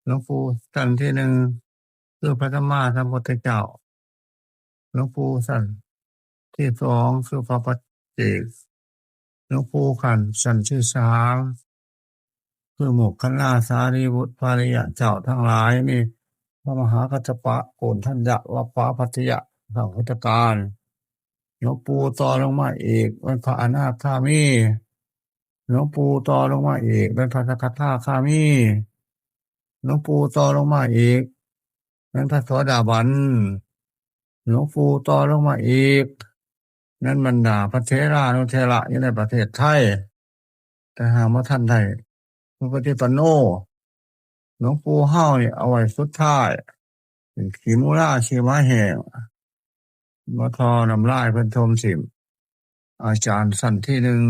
หลวงปู่สั้นที่หนึ่งคือพระสัมมาสัมพุทธเจ้าหลวงปู่สั้นที่สองคือพระปัจเจกหลวงปู่ขันธ์สั้นที่สามคือโมกขันลาสารีบุตรภาริยะเจ้าทั้งหลายนี่พระมหากัสสปะโกณทัญญะวัปปะพัทยะสังฆตการหลวงปู่ต่อลงมาอีกเป็นพระอนาคามีหลวงปู่ต่อลงมาอีกเป็นพระสกทาคามีหลวงปู่ต่อลงมาอีกเป็นพระโสดาบันหลวงปู่ต่อลงมาอีกนั้นบรรดาพระเถรานุเถระอยู่ในประเทศไทยแต่หากว่าท่านใดพระปฏิปันโนหลวงปู่เฮาเนี่ยเอาไว้สุดท้ายเป็นขีมุราชีมะแห่งมาทอนำลายเพิ่นทมสิมอาจารย์สั้นที่หนึ่ง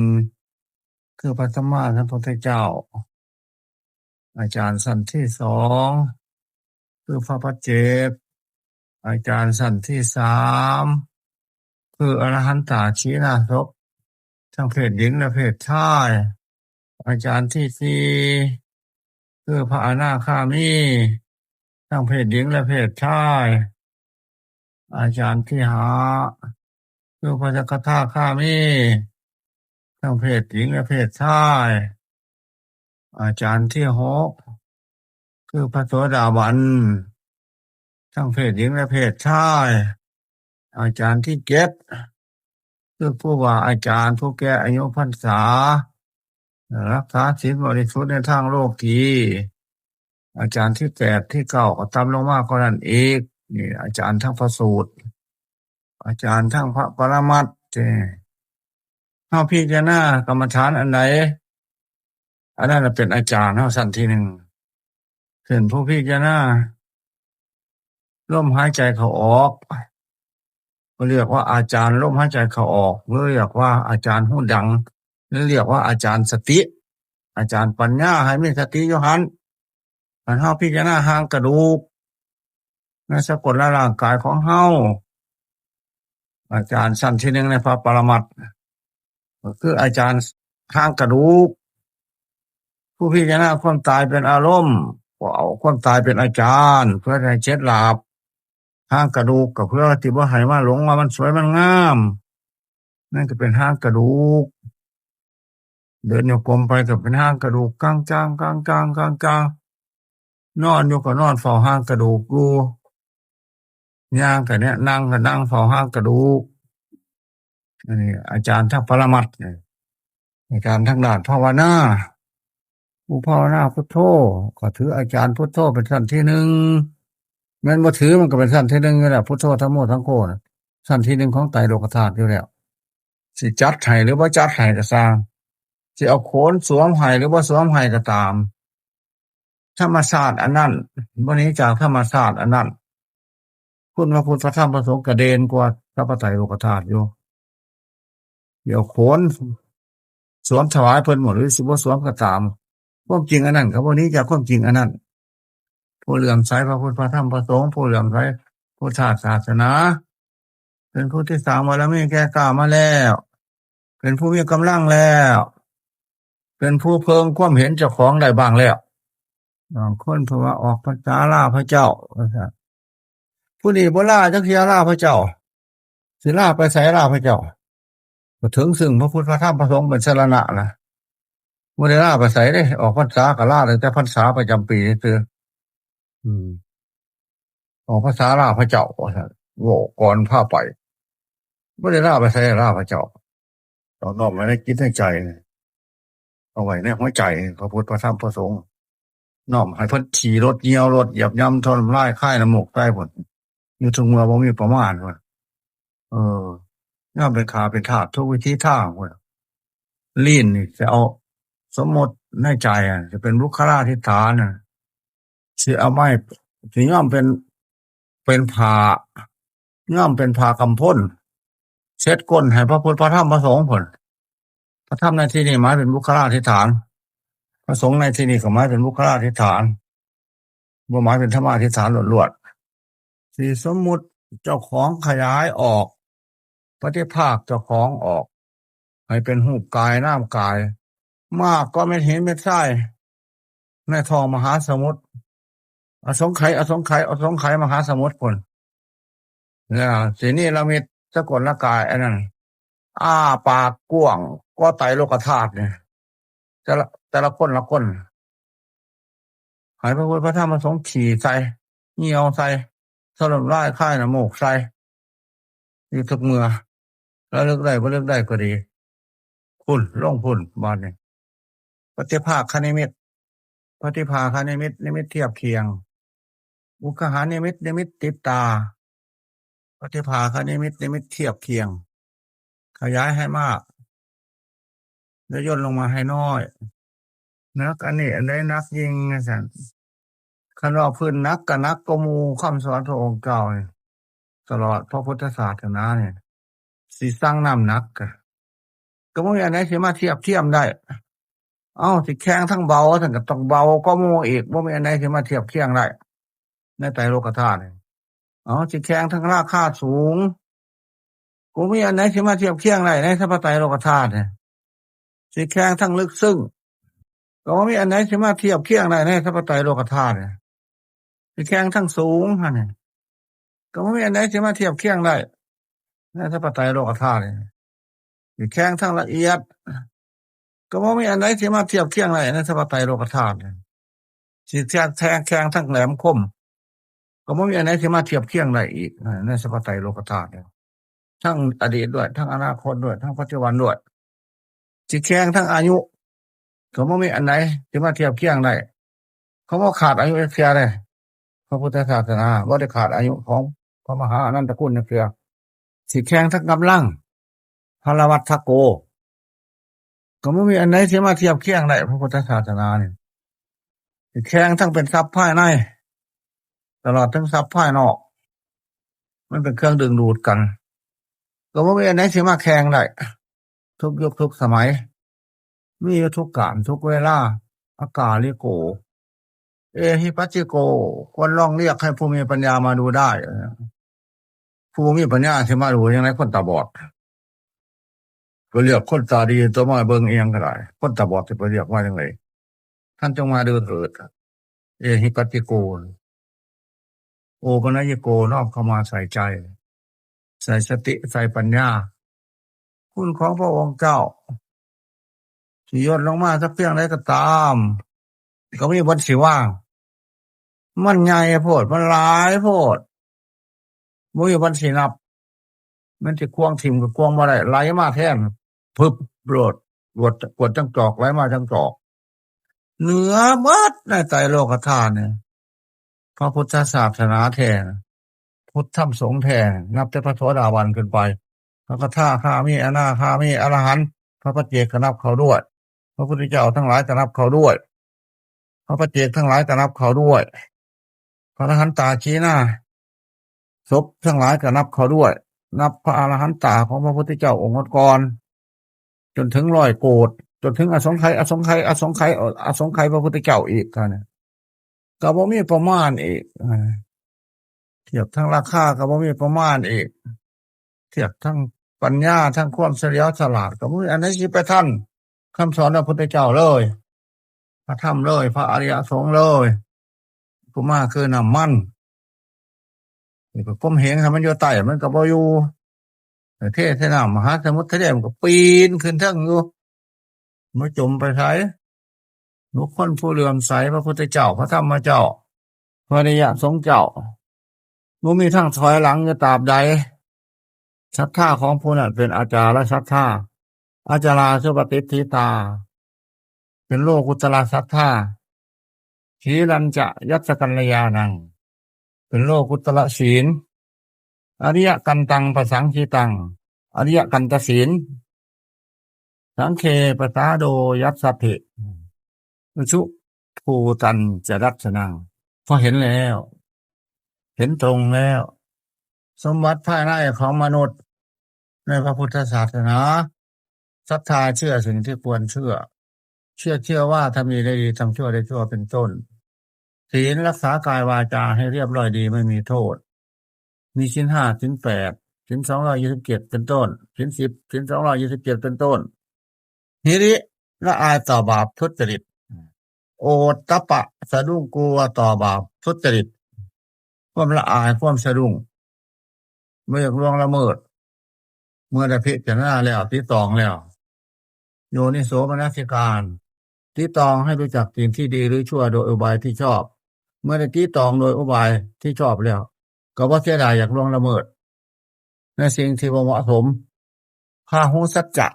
คือพระสัมมาสัมพุทธเจ้าอาจารย์สั้นที่สองคือพระปัจเจกอาจารย์สั้นที่สามคืออรหันตาชีนาศพทั้งเพศหญิงและเพศชายอาจารย์ที่สี่คือพระอนาคามีทั้งเพศหญิงและเพศชายอาจารย์ที่ห้าคือพระสกทาคามีทั้งเพศหญิงและเพศชายอาจารย์ที่หกคือพระโสดาบันทั้งเพศหญิงและเพศชายอาจารย์ที่เจ็ดคือผู้ว่าอาจารย์ผู้แก่อายุพรรษารักษาศีลบริสุทธิ์ในทางโลกีอาจารย์ที่แปดที่เก้าก็ตามลงมาก็นั่นอีกนี่อาจารย์ทั้งพระสูตรอาจารย์ทั้งพระปรมัตถ์เฮาพิจารณากรรมฐานอันไหนอันนั้นเป็นอาจารย์เฮาสั้นที่หนึ่งเป็นผู้พิจารณาลมหายใจเข้าออกเรียกว่าอาจารย์ลมหายใจเข้าออกเรียกว่าอาจารย์หูดังหรือเรียกว่าอาจารย์สติอาจารย์ปัญญาให้มีสติอยู่หันอันเฮาพิจารณาหางกระดูกในสกุลร่างกายของเฮาอาจารย์สั้นที่หนึ่งในพระปรมัตถ์ก็คืออาจารย์หางกระดูกผู้พิจารณาความตายเป็นอารมณ์ก็เอาความตายเป็นอาจารย์เพื่อให้เช็ดหลาบหางกระดูกก็เพื่อที่บ่ให้มาหลงว่ามันสวยมันงามนั่นก็เป็นหางกระดูกเดินโยกมไปก็เป็นหางกระดูกกลางจางกลางจางกลางจางนอนอยู่ก็นอนเฝ้าหางกระดูกอยู่ย่างก็เนี่ยนั่งก็นั่งเฝ้าหางกระดูกอันนี้อาจารย์ทั้งปรมัตถ์อาจารย์ทั้งด้านภาวนาผู้ภาวนาพุทโธก็ถืออาจารย์พุทโธเป็นสั้นที่หนึ่งแม้นบ่ถือมันก็เป็นสั้นที่หนึ่งอยู่แล้วพุทโธทั้งหมดทั้งโคนะสั้นที่หนึ่งของไตรโลกธาตุอยู่แล้วสิจัดให้หรือว่าจัดให้ก็สร้างสิเอาโขนสวมให้หรือว่าสวมให้ก็ตามธรรมชาติอันนั้นบ่หนีจากธรรมชาติอันนั้นคุณพระพุทธพระธรรมพระสงฆ์ก็เด่นกว่าพระไตรโลกธาตุอยู่เดี๋ยวโขนสวมถวายเพิ่นหมดหรือสิบ่สวมก็ตามความจริงอันนั้นก็บ่หนีจากความจริงอันนั้นผู้เหลื่อมใสพระพุทธพระธรรมพระสงฆ์ผู้เหลื่อมใสพุทธศาสนาเป็นผู้ที่สร้างบารมีแก่กล้ามาแล้วเป็นผู้มีกำลังแล้วเป็นผู้เพิ่งความเห็นเจ้าของได้บ้างแล้วบางคนเพราะว่าออกพรรษาลาพระเจ้าผู้นี้บ่ลาจักเที่ยลาพระเจ้าสิลาไปไสลาพระเจ้าก็ถึงซึ่งพระพุทธพระธรรมพระสงฆ์เป็นสรณะนะบ่ได้ลาไปไสเด้ออกพรรษาก็ลาตั้งแต่พรรษาประจำปีซื่อออกพรรษาลาพระเจ้าว่าซั่นโง่ก่อนพาไปบ่ได้ลาไปไสลาพระเจ้าต้องน้อมไว้ในจิตในใจเอาไว้ในหัวใจพระพุทธพระธรรมพระสงฆ์น้อมให้เพิ่นขี่รถเหยียวรถเหยียบย่ำทนลายค่ายน้ำมูกใต้พุ่นอยู่ทุกเมื่อบ่มีประมาณว่าย่อมเป็นขาเป็นทาสทุกวิธีทางว่าลิ้นนี่จะเอาสมมติในใจจะเป็นบุคลาธิฐานสิเอาไม้สิย่อมเป็นผ้าย่อมเป็นผ้ากำพลเช็ดก้นให้พระพุทธพระธรรมพระสงฆ์พุ่นพระธรรมในที่นี้หมายเป็นบุคลาธิฐานพระสงฆ์ในที่นี้ก็หมายเป็นบุคลาธิฐานบ่หมายเป็นธรรมาธิฐานล้วนๆสิสมมุติเจ้าของขยายออกปฏิภาคเจ้าของออกให้เป็นรูปกายนามกายมากก็ไม่เห็นไม่ใช่ในท้องมหาสมุทร อสงไขยมหาสมุทรพุ่นเนี่ยทีนี้เรามีสกลละกายอันนั้นอ้าปากกว้างก็ไตรโลกธาตุเนี่ยแต่ละคนละคนใหายพระพุทธพระธรรมพระสงฆ์ขี่ใส่เหี่ยวใส่สลบไล่ค่ายน้ำมูกใส่อยู่ทุกเมื่อแล้วเลือกได้บ่เลือกได้ก็ดีพุ่นลงพุ่นบาดนี่ปฏิภาคคณิมิตปฏิภาคนิมิตนิมิตเทียบเคียงอุคหานิมิตนิมิตติดตาปฏิภาคนิมิตนิมิตเทียบเคียงขยายให้มากแล้วย่นลงมาให้น้อยนักอันนี้อันใดนักยิ่งนะสันคันว่าพื้นนักกับนักก็มูคำสอนพระองค์เก่าเนี่ยตลอดพระพุทธศาสนาเนี่ยสิสร้างน้ำหนักก็บ่มีอันไหนสิมาเทียมได้สิแข็งทั้งเบาทั้งก็ต้องเบาก็มูอีกบ่มีอันไหนสิมาเทียบเคียงได้ในไตรโลกธาตุเนี่ยสิแข็งทั้งราคาสูงก็มีอันไหนสิมาเทียบเคียงได้ในสัพพไตรโลกธาตุเนี่ยสิแข็งทั้งลึกซึ้งก็บ่มีอันไหนสิมาเทียบเคียงได้ในสัพพไตรโลกธาตุเนี่ยสิแข็งทั้งสูงหั่นนี่ก็บ่มีอันไหนสิมาเทียบเคียงได้ในสัพพไตรโลกธาตุเนี่ยสิแข็งทั้งละเอียดก็บ่มีอันไหนสิมาเทียบเคียงได้ในสัพพไตรโลกธาตุเนี่ยสิแข็งทั้งแหลมคมก็บ่มีอันไหนสิมาเทียบเคียงได้อีกในสัพพไตรโลกธาตุเนี่ยทั้งอดีตด้วยทั้งอนาคตด้วยทั้งปัจจุบันด้วยสิแข็งทั้งอายุก็บ่มีอันไหนสิมาเทียบเคียงได้เขาบ่ขาดอายุเสียเลยพระพุทธศาสนาบ่ได้ขาดอายุของพระมหาอนันตคุณเสียสิแข็งทั้งกำลังพลวัตถโกก็บ่มีอันไหนสิมาเทียบเคียงได้พระพุทธศาสนานี่สิแข็งทั้งเป็นทรัพย์ภายในตลอดทั้งทรัพย์ภายนอกมันเป็นเครื่องดึงดูดกันก็บ่มีอันไหนสิมาแข่งได้ทุกยุคทุกสมัยมีอยู่ทุกกาลทุกเวลาอากาลิโกเอหิปัสสิโกควรลองเรียกให้ผู้มีปัญญามาดูได้ผู้มีปัญญาสิมาดูยังไงคนตาบอดก็เรียกคนตาดีตัวมาเบิ่งเองก็ได้คนตาบอดสิไปเรียกว่าจังไดท่านจงมาดูเถิดเอหิปัสสิโกโอปัญญโกน้อมเข้ามาใส่ใจใส่สติใส่ปัญญาคุณของพระองค์เจ้าสิย่นลงมาสักเพียงใดก็ตามก็มีวันสิว่างมันใหญ่โพดมันหลายโพดบ่มีวันสินับมันสิควงถิ่มก็ควงบ่ได้ไหลมาแทนพึบโลดกวดจังจอกไหลมาจังจอกเหนือหมดในไตรโลกธาตุเนี่ยพระพุทธศาสนาแท้พุทธธรรมสงฆ์แท้นับแต่พระโสดาบันขึ้นไปพระคาคามีอนาคามีอรหันต์พระปัจเจกก็นับเขาด้วยพระพุทธเจ้าทั้งหลายก็นับเขาด้วยพระปัจเจกทั้งหลายก็นับเขาด้วยพระอรหันตาชี้หน้าศพทั้งหลายก็นับเขาด้วยนับพระอรหันตาของพระพุทธเจ้าองค์ก่อนจนถึง100 โกฏจนถึงอสงไขยพระพุทธเจ้าอีกเท่านั้นก็บ่มีประมาณอีกเทียบทั้งราคาก็บ่มีประมาณอีกเทียบทั้งปัญญาทั้งความเฉลียวฉลาดก็บ่มีอันไหนสิไปทันคำสอนพระพุทธเจ้าเลยพระธรรมเลยพระอริยสงฆ์เลยผู้มาคือน้ำมันนี่ก็ก้มเหงให้มันอยู่ใต้มันก็บ่อยู่เทศน้ำมหาสมุทรทะเลมันก็ปีนขึ้นเทิงอยู่บ่จมไปไสบุคคลผู้เลื่อมใสพระพุทธเจ้าพระธรรมเจ้าพระอริยสงฆ์เจ้าบ่มีทางถอยหลังจะตราบใดศรัทธาของผู้นั้นเป็นอาจารศรัทธาอาจาราสุปฏิทิตาเป็นโลกุตระศรัทธาขีรัญจะยัสสกัลยานังเป็นโลกุตระศีลอริยกันตังปสังคีตังอริยกันตศีลสังเคปตาโดยัสสะเพสุภูตันจะรัชนังพอเห็นแล้วเห็นตรงแล้วสมบัติภายในของมนุษย์ในพระพุทธศาสนาศรัทธาเชื่อสิ่งที่ควรเชื่อว่าทำดีได้ดีทำชั่วได้ชั่วเป็นต้นศีลรักษากายวาจาให้เรียบร้อยดีไม่มีโทษมีศีล5ศีล8ศีล227เป็นต้นศีล10ศีล227เป็นต้นหิริละอายต่อบาปทุจริตโอตตัปปะสะดุ้งกลัวต่อบาป ทุจริตความละอายความสะดุ้งไม่อยากล่วงละเมิดเมื่อได้พิจารณาแล้วที่ตองแล้วโยนิโสมนสิการที่ตองให้รู้จักสิ่งที่ดีหรือชั่วโดยอุบายที่ชอบเมื่อได้ที่ตองโดยอุบายที่ชอบแล้วก็บ่เสียดายอยากล่วงละเมิดในสิ่งที่บ่เหมาะสมพาหูสัจจะ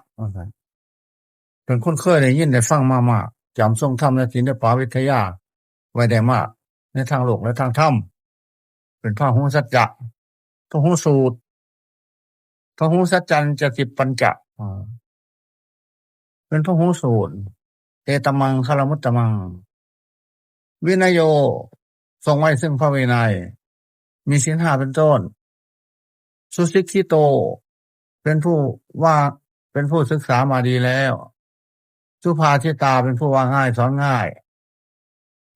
เป็นคนเคยได้ยินได้ฟังมามากจำทรงธรรมและศิลปวิทยาไว้ได้มากในทางโลกและทางธรรมเป็นพาหูสัจจะพหูสูตรพหูสัจจันจะสิบปัญจะเป็นพหูสูตรเตตมังคารมุตตมังวินัยโยทรงไว้ซึ่งพระวินัยมีศีลห้าเป็นต้นสุสิกขิโตเป็นผู้ว่าเป็นผู้ศึกษามาดีแล้วสุภาชิตาเป็นผู้ว่าง่ายสอนง่าย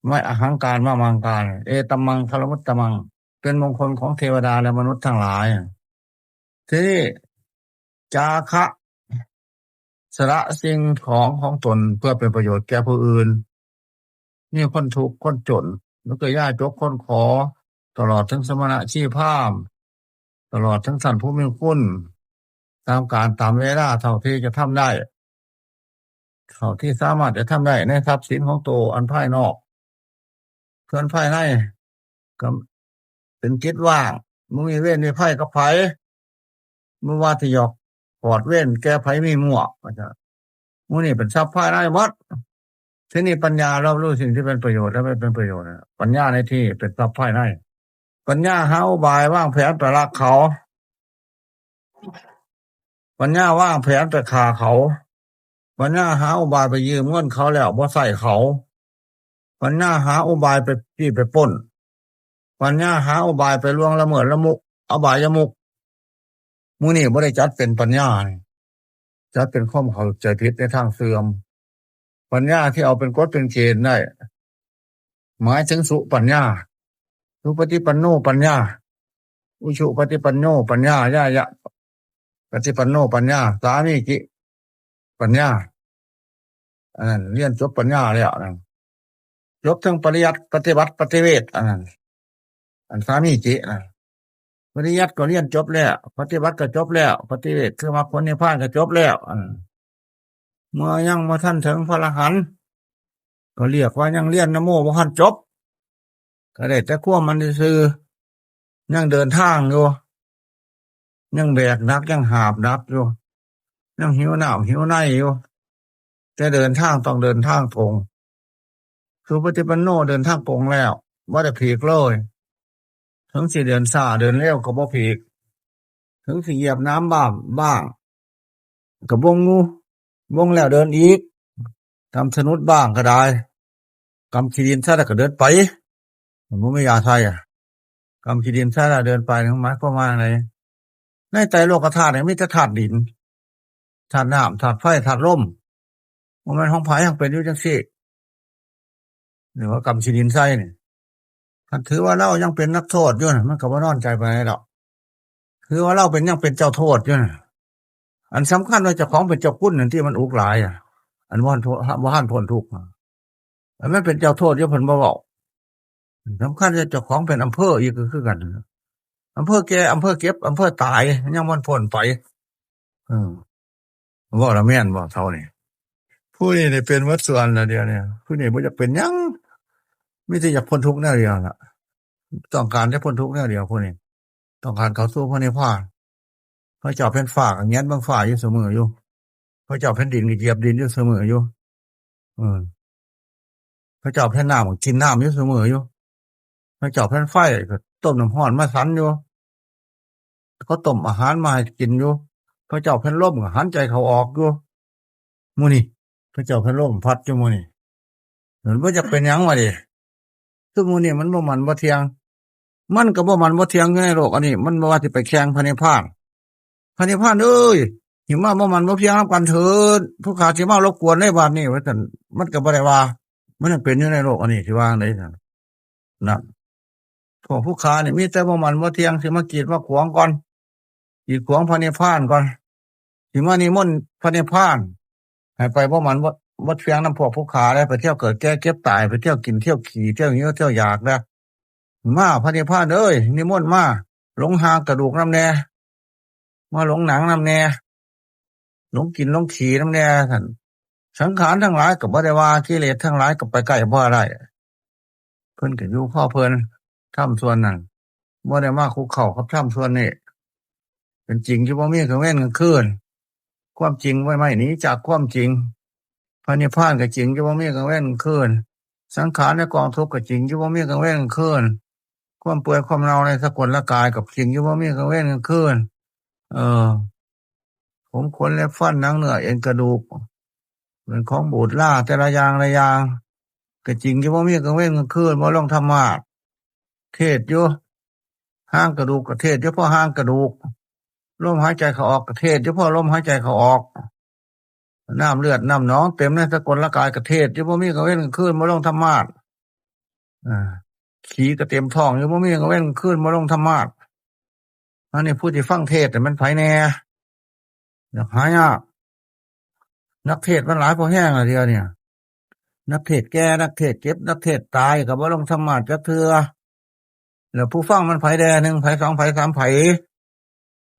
ไม่อหังการไม่มังการเอตัมมังคารมุตตมังเป็นมงคลของเทวดาและมนุษย์ทั้งหลายที่นี่จาคะสละสิ่งของตนเพื่อเป็นประโยชน์แก่ผู้อื่นนี่คนทุกข์คนจนแล้วก็ยากจกคนขอตลอดทั้งสมณะชีพราหมณ์ตลอดทั้งสันผู้มีคุณตามการตามเวลาเท่าที่จะทำได้เท่าที่สามารถจะทำได้ในทรัพย์สินของตัวอันภายนอกเพื่อนภายในก็เป็นจิตว่างมึงมีเว้นมีไพ่กับไผมึงว่าที่หยอกปอดเว้นแก้ไผมีมั่วมึงนี่เป็นทรัพย์ภายในหมดทีนี้ปัญญาเรารู้สิ่งที่เป็นประโยชน์และไม่เป็นประโยชน์ปัญญาในที่เป็นทรัพย์ภายในปัญญาหาอุบายว่างแผนไปรักเขาปัญญาว่างแผนไปฆ่าเขาปัญญาหาอุบายไปยืมเงินเขาแล้วบ่ใส่เขาปัญญาหาอุบายไปจี้ไปปล้นปัญญาหาอุบายไปล่วงละเมิดละมุกอบายมุกมื้อนี้บ่ได้จัดเป็นปัญญาจัดเป็นความเข้าใจผิดในทางเสื่อมปัญญาที่เอาเป็นกฎเป็นเกณฑ์ได้หมายถึงสุปัญญาสุปฏิปันโนปัญญาอุชุปฏิปันโนปัญญายะยะปฏิปันโนปัญญาสามีจิปัญญาอันนั้นเรียนจบปัญญาแล้วนั่นจบทั้งปริยัติปฏิบัติปฏิเวทอันนั้นอันสามีจินะปริยัติก็เรียนจบแล้วปฏิบัติก็จบแล้วปฏิเวทคือมรรคผลนิพพานก็จบแล้วเมื่อยังบ่ทันถึงพระอรหันต์ก็เรียกว่ายังเรียนนะโมบ่ทันจบก็ได้แต่ความมันซื่อยังเดินทางอยู่ยังแบกหนักยังหาบหนักอยู่ยังหิวน้ำหิวในอยู่แต่เดินทางต้องเดินทางตรงสุปฏิปันโนเดินทางตรงแล้วบ่ได้ผิดเลยถึงสิเดินช้าเดินเร็วก็บ่ผิดถึงสิเหยียบน้ำบ้างก็บ่งูวงแล้วเดินอีกทำสนุดบ้างก็ได้กำขี้ดินซะแล้วก็เดินไปมันบ่มียาไทยกำขี้ดินซะแล้วเดินไปหมายความว่าไงในไตรโลกธาตุมีแต่ธาตุดินธาตุน้ำธาตุไฟธาตุลมบ่แม่นของไผยังเป็นอยู่จังซี่หรือว่ากำขี้ดินใส่นี่ท่านถือว่าเรายังเป็นนักโทษอยู่น่ะมันก็บ่นอนใจปานใดดอกถือว่าเราเป็นยังเป็นเจ้าโทษอยู่น่ะอันสำคัญว่าเจ้าของเป็นเจ้าคุณนั่นที่มันอุกหลายอันบ่ทันพ้นทุกข์อันมันเป็นเจ้าโทษอยู่เพิ่นบ่เว้าสำคัญว่าเจ้าของเป็นอำเภออีกก็คือกันอำเภอแก่อำเภอเก็บอำเภอตายยังบ่พ้นไปเว้าแล้วแม่นบ่เท่านี้ผู้นี้ได้เป็นหมดส่วนแล้วเดี๋ยวนี้ผู้นี้บ่อยากเป็นหยังมีแต่อยากพ้นทุกข์แนวเดียวล่ะต้องการแต่พ้นทุกข์แนวเดียวผู้นี้ต้องการเข้าสู่พระนิพพานพระเจ้าแผ่นฟ้าก็แง้นเบิ่งฟ้าอยู่เสมออยู่พระเจ้าแผ่นดินก็เหยียบดินอยู่เสมออยู่พระเจ้าแผ่นน้ำก็กินน้ำอยู่เสมออยู่พระเจ้าแผ่นไฟก็ต้มน้ำร้อนมาสันอยู่ก็ต้มอาหารมาให้กินอยู่พระเจ้าแผ่นลมก็หันใจเข้าออกอยู่มื้อนี้พระเจ้าแผ่นลมพัดอยู่มื้อนี้มันบ่อยากเป็นหยังวะดิซุมื้อนี้มันบ่มันบ่เที่ยงมันก็บ่มันบ่เที่ยงอยู่ในโลกอันนี้มันบ่ว่าสิไปแข่งพระนิพพานพระนิพพานเอ้ยหิมาบ่มันบ่เพียงนำกันเถิดผู้ข้าสิมารบกวนในบัดนี้ว่าซั่นมันก็บ่ได้ว่ามันยังเป็นอยู่ในโลกอันนี้สิว่าจั่งใดซั่นนั่นพวกผู้ค้านี่มีแต่บ่มันบ่เที่ยงสิมากีดมาขวางก่อนกีดขวางพระนิพพานก่อนสิมานิมนต์พระนิพพานให้ไปบ่มันบ่เที่ยงนำพวกผู้ค้าได้ไปเที่ยวเกิดแก่เก็บตายไปเที่ยวกินเที่ยวขี่เที่ยวหิวเที่ยวอยากนะ มาพระนิพพานเอ้ยนิมนต์มาหลงหางกระดูกน้ำแน่มาหลงหนังน้ำแน่หลงกินหลงขี่น้ำแน่ท่านสังขารทั้งหลายก็บ่ได้ว่ากิเลสทั้งหลายก็ไปใกล้บ่ได้เพิ่นก็อยู่พ่อเพิ่นทำส่วนนั้นบ่ได้มาคุกเข่ากับทำส่วนนี้เป็นจริงที่บ่มีกลางเว้นกลางคืนความจริงไม่หนีจากความจริงพระนิพพานก็จริงที่บ่มีกลางเว้นกลางคืนสังขารในกองทุกข์ก็จริงที่บ่มีกลางเว้นกลางคืนความเปื่อยความเน่าในสกุลร่างกายกับจริงที่บ่มีกลางเว้นกลางคืนเออผมขนเล็บฟันหนังเนื้อเอ็นกระดูกเป็นของบูดล่าแต่ละอย่างละอย่างก็จริงที่บ่มีกลางเว้นกลางคืนบ่ลงธรรมะเทศอยู่ห้างกระดูกก็เทศอยู่เพราะห้างกระดูกลมหายใจเขาออกก็เทศอยู่เพราะลมหายใจเขาออกน้ำเลือดน้ำหนองเต็มในสกุลร่างกายก็เทศอยู่บ่มีกลางเว้นกลางคืนบ่ลงธรรมะขี้ก็เต็มท้องอยู่บ่มีกลางเว้นกลางคืนบ่ลงธรรมะอันนี้ผู้ที่ฟังเทศแต่มันไผแน่อยากหายากนักเทศมันหลายพอแห้งอะเดียวเนี่ยนักเทศแก่นักเทศเจ็บนักเทศตายก็บ่ลงธรรมะจักเทื่อแล้วผู้ฟังมันไผแดหนึ่งไผสองไผสามไผ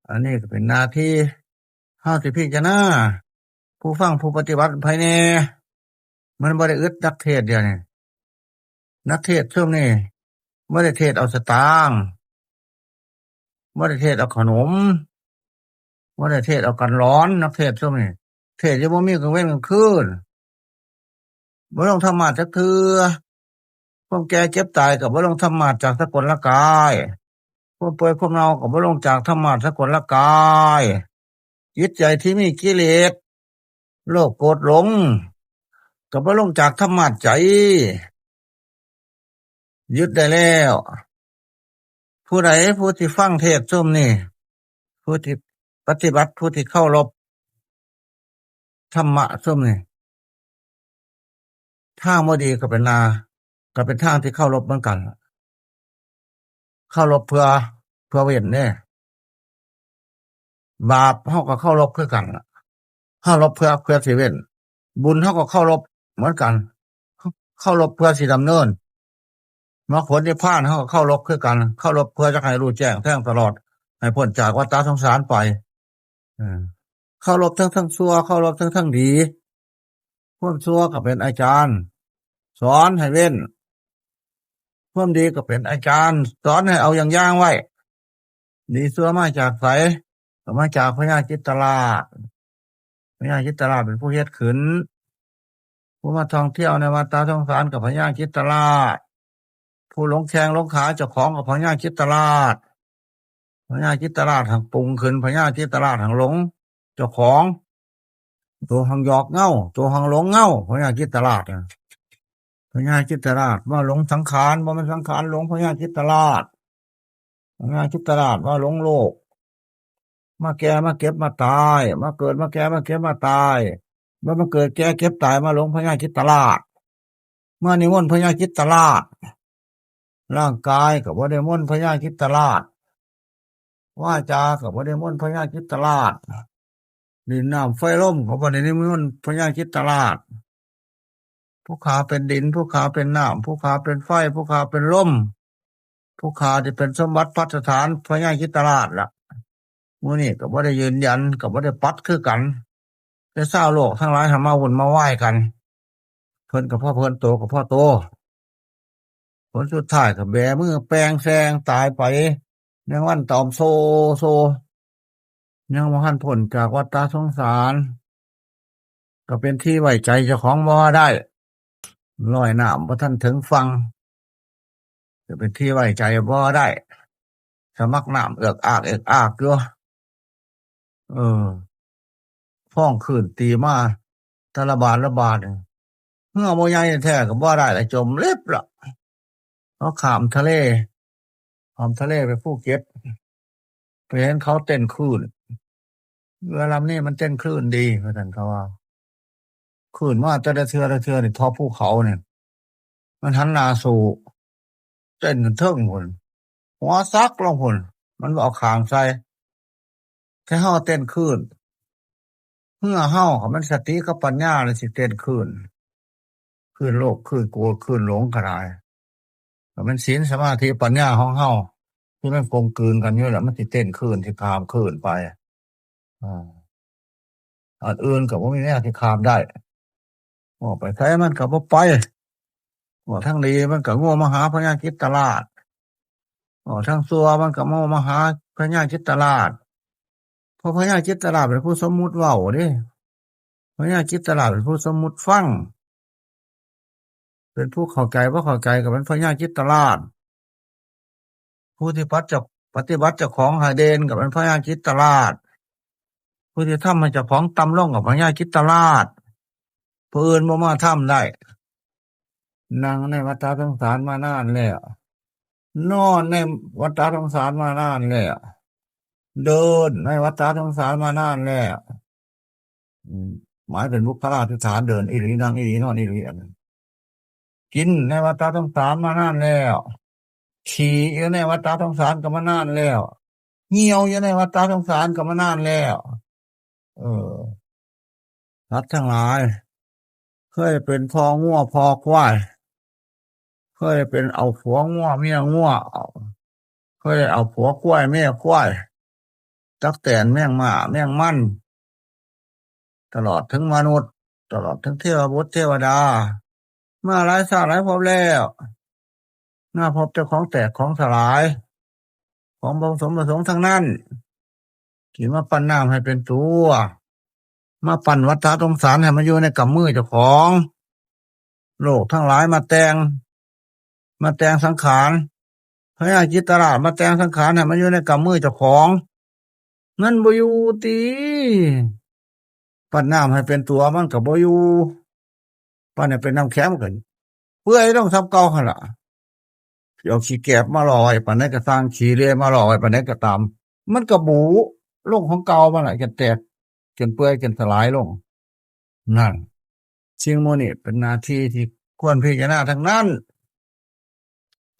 อันนี้ก็เป็นหน้าที่เฮาสิพิจารณาผู้ฟังผู้ปฏิบัติไผแน่มันบ่ได้อึดนักเทศเดียวนี่นักเทศช่วงนี้บ่ได้เทศเอาสตางค์บ่ได้เทศเอาขนมบ่ได้เทศเอากันร้อนนักเทศช่วงนี้เทศอยู่บ่มีกลางเว้นกลางคืนบ่ลงธรรมะจักเทื่อความแก่เจ็บตายก็บ่ลงธรรมะจากสกุลร่างกายความป่วยความเน่าก็บ่ลงจากธรรมะสกุลร่างกายจิตใจที่มีกิเลสโลภโกรธหลงก็บ่ลงจากธรรมะใจยึดได้แล้วผู้ใดผู้ที่ฟังเทศน์ซุมนี่ผู้ที่ปฏิบัติผู้ที่เข้ารบธรรมะซุมนี่ทางบ่ดีก็เป็นก็เป็นทางที่เข้ารบเหมือนกันเข้ารบเพื่อเว้นเด้บาปเฮาก็เข้ารบคือกันเข้ารบเพื่อสิเว้นบุญเฮาก็เข้ารบเหมือนกันเข้ารบเพื่อสิดำเนินมรรคผลนิพพานเฮาก็เข้ารบคือกันเข้ารบเพื่อจะให้รู้แจ้งแทงตลอดให้พ้นจากวัฏสงสารไปเข้ารบทั้งชั่วเข้ารบทั้งดีความชั่วก็เป็นอาจารย์สอนให้เว้นความดีก็เป็นอาจารย์สอนให้เอาอย่างไว้ดีชั่วมาจากไสก็มาจากพญาจิตตราชพญาจิตตราชเป็นผู้เฮ็ดขึ้นผู้มาท่องเที่ยวในวัฏสงสารกับพญาจิตตราชผู้หลงแข้งหลงขาเจ้าของกับพญาจิตตราชพญาจิตตราชหังปรุงขึ้นพญาจิตตราชหังหลงเจ้าของตัวหังหยอกเง่าตัวหังหลงเง่าพญาจิตตราชพญาจิตตราชว่าหลงสังขารว่ามันสังขารหลงพญาจิตตราชพญาจิตตราชว่าหลงโลกมาแก่มาเก็บมาตายมาเกิดมาแก่มาเก็บมาตายเมื่อมาเกิดแก่เก็บตายมาหลงพญาจิตตราชเมื่อนิมนต์พญาจิตตราชร่างกายกับว่าได้มนต์พญาจิตตราชวาจากับว่าได้มนต์พญาจิตตราชดินน้ำไฟลมกับว่าได้นิมนต์พญาจิตตราชผู้ขาเป็นดินผู้ขาเป็นน้ำผู้ขาเป็นไฟผู้ขาเป็นลมผู้ขาที่เป็นสมบัติพัฒฐานพญาจิตตราชล่ะมื้อนี้ก็บ่ได้ยืนยันก็บ่ได้ปัดคือกันแต่ชาวโลกทั้งหลายหามาวุ่นมาไหว้กันเพิ่นก็พ่อเพิ่นโตก็พ่อโตผลสุดท้ายก็แบมือแปลงแซงตายไปในวันตอมโซยังบ่ทันพ้นจากวัฏสงสารก็เป็นที่ไว้ใจเจ้าของบ่ได้ลอยน้ำบ่ทันถึงฝั่งจะเป็นที่ไว้ใจบ่ได้สมักน้ำเอือกอากอยู่ฟ้องคืนตีมาแต่ละบาทเมื่อบ่ใหญ่แท้ก็บ่ได้แล้วจมเล็บล่ะเขาข้ามทะเลไปภูเก็ตไปเห็นเขาเต้นคลื่นเรือลำนี้มันเต้นคลื่นดีว่าซั่นเขาว่าคลื่นมาแต่ละเทื่อนี่ทอภูเขาเนี่ยมันหันหน้าสู่เต้นเทิงพุ่นหัวซักลงพุ่นมันบ่เอาข้างใส่แค่เฮาเต้นคลื่นเมื่อเฮามันสติกับปัญญาเลยสิเต้นคลื่นโลภคลื่นโกรธคลื่นหลงก็ได้ ก็มันศีลสมาธิปัญญาของเฮาที่มันกลมกลืนกันอยู่แหละมันสิเต้นคืนสิข้ามคืนไปอันอื่นก็บ่มีแนวที่ข้ามได้ออกไปไสมันก็บ่ไปว่าทางดีมันก็งัวมาหาพญาจิตตราชทางซัวมันก็มาหาพญาจิตตราชเพราะพญาจิตตราชเป็นผู้สมมุติเว้าเด้พญาจิตตราชเป็นผู้สมมุติฟังเป็นผู้เข้าใจบ่เข้าใจก็เป็นพญาจิตตราชผู้ที่ปฏิบัติเจ้าของให้เด่นก็เป็นพญาจิตตราชผู้ที่ทำให้เจ้าของต่ำลงก็พญาจิตตราชผู้อื่นบ่มาทำได้นั่งในวัฏสงสารมานานแล้วนอนในวัฏสงสารมานานแล้วเดินในวัฏสงสารมานานแล้วหมายเป็นบุคลาธิฐานเดินอีหลีนั่งอีหลีนอนอีหลีอันนั้นกินในวัฏสงสารมานานแล้วขี่อยู่ในวัฏสงสารก็มานานแล้วเหี่ยวอยู่ในวัฏสงสารก็มานานแล้วสัตว์ทั้งหลายเคยเป็นพ่องัวพ่อควายเคยเป็นเอาผัวงัวเมียงัวเคยเอาผัวควายเมียควายตักแตนแม่งม้าแม่งมันตลอดถึงมนุษย์ตลอดถึงเทวบุตรเทวดามาหลายชาติหลายภพแล้วน่าพบเจ้าของแตกของสลายของบ่สมประสงค์ทั้งนั้นที่มาปั้นน้ำให้เป็นตัวมาปั้นวัฏสงสารให้มันอยู่ในกำมือเจ้าของโลกทั้งหลายมาแต่งสังขารพระญาจิตตราชมาแต่งสังขารให้มันอยู่ในกำมือเจ้าของเงินบ่อยู่ติปั้นน้ำให้เป็นตัวมันก็บ่อยู่ปั้นให้เป็นน้ำแข็งก็เปื่อยต้องซ้ำเก่าหั่นล่ะเอาขี้แกบมาลอยปานใดก็สร้างขี้เลื่อยมาลอยปานใดก็ตามมันก็บูลงของเก่ามันล่ะจนแตกจนเปื่อยจนสลายลงนั่นสิ่งโมนี้เป็นหน้าที่ที่ควรพิจารณาทั้งนั้น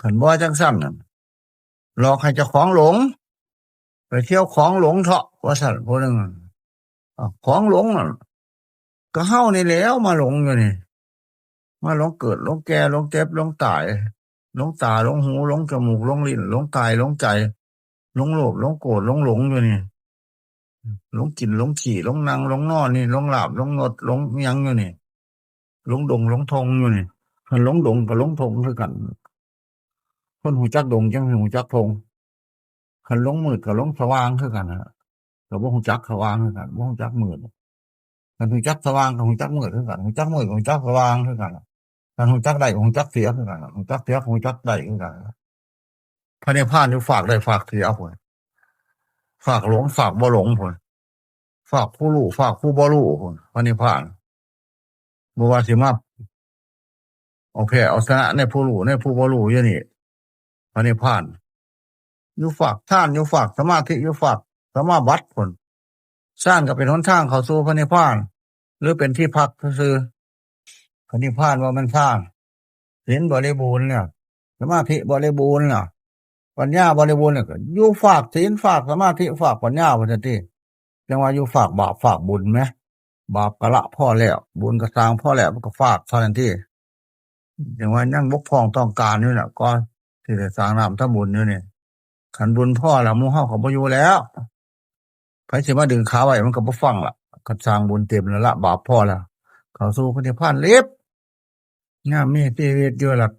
ขันบ่จังซั่นน่ะหลอกให้เจ้าของหลงไปเที่ยวของหลงเถาะว่าซั่นผู้นึงของหลงน่ะก็เฮานี่แหล้วมาหลงอยู่นี่มาหลงเกิดหลงแก่หลงเจ็บหลงตายหลงตาหลงหูหลงจมูกหลงลิ้นหลงกายหลงใจหลงโลภหลงโกรธหลงอยู่นี่หลงกินหลงขี่หลงนั่งหลงนอนนี่หลงหลับหลงนดหลงหยังอยู่นี่หลงดงหลงทงอยู่นี่คันหลงดงกับหลงทงคือกันคนหูจักดงจังหูจักทงคันหลงมืดกับหลงสว่างคือกันน่ะก็บ่ฮู้จักสว่างคือกันบ่ฮู้จักมืดคันฮู้จักสว่างกับฮู้จักมืดคือกันฮู้จักมืดกับฮู้จักสว่างคือกันคันฮู้จักได้กับฮู้จักเสียคือกันฮู้จักเสียกับฮู้จักได้คือกันพระนิพพานอยู่ฝากได้ฝากเสียพุ่นฝากหลงฝากบ่หลงพุ่นฝากผู้รู้ฝากผู้บ่รู้พุ่นพระนิพพานบ่ว่าสิมาเอาแพ้เอาชนะในผู้รู้ในผู้บ่รู้อยู่นี่พระนิพพานอยู่ฝากทานอยู่ฝากสมาธิอยู่ฝากสมาบัติพุ่นสร้างก็เป็นหนทางเข้าสู่พระนิพพานหรือเป็นที่พักซื่อพระนิพพานว่ามันสร้างศีลบริบูรณ์เนี่ยสมาธิบริบูรณ์น่ะปัญญาบริบูรณ์เนี่ยก็อยู่ฝากศีลฝากสมาธิฝากปัญญาว่าซั่นติจังว่าอยู่ฝากบาปฝากบุญแหมบาปก็ละพอแล้วบุญก็สร้างพอแล้วมันก็ฝากเท่านั้นติจังว่ายังบกพร่องต้องการอยู่น่ะก่อนที่จะสร้างน้ำทำบุญอยู่นี่คันบุญพอแล้วหมู่เฮาก็บ่อยู่แล้วไผสิมาดึงขาไว้มันก็บ่ฟังล่ะคันสร้างบุญเต็มแล้วละบาปพอแล้วเข้าสู่พระนิพพานเร็บยามมีชีวิตอยู่ล่ะ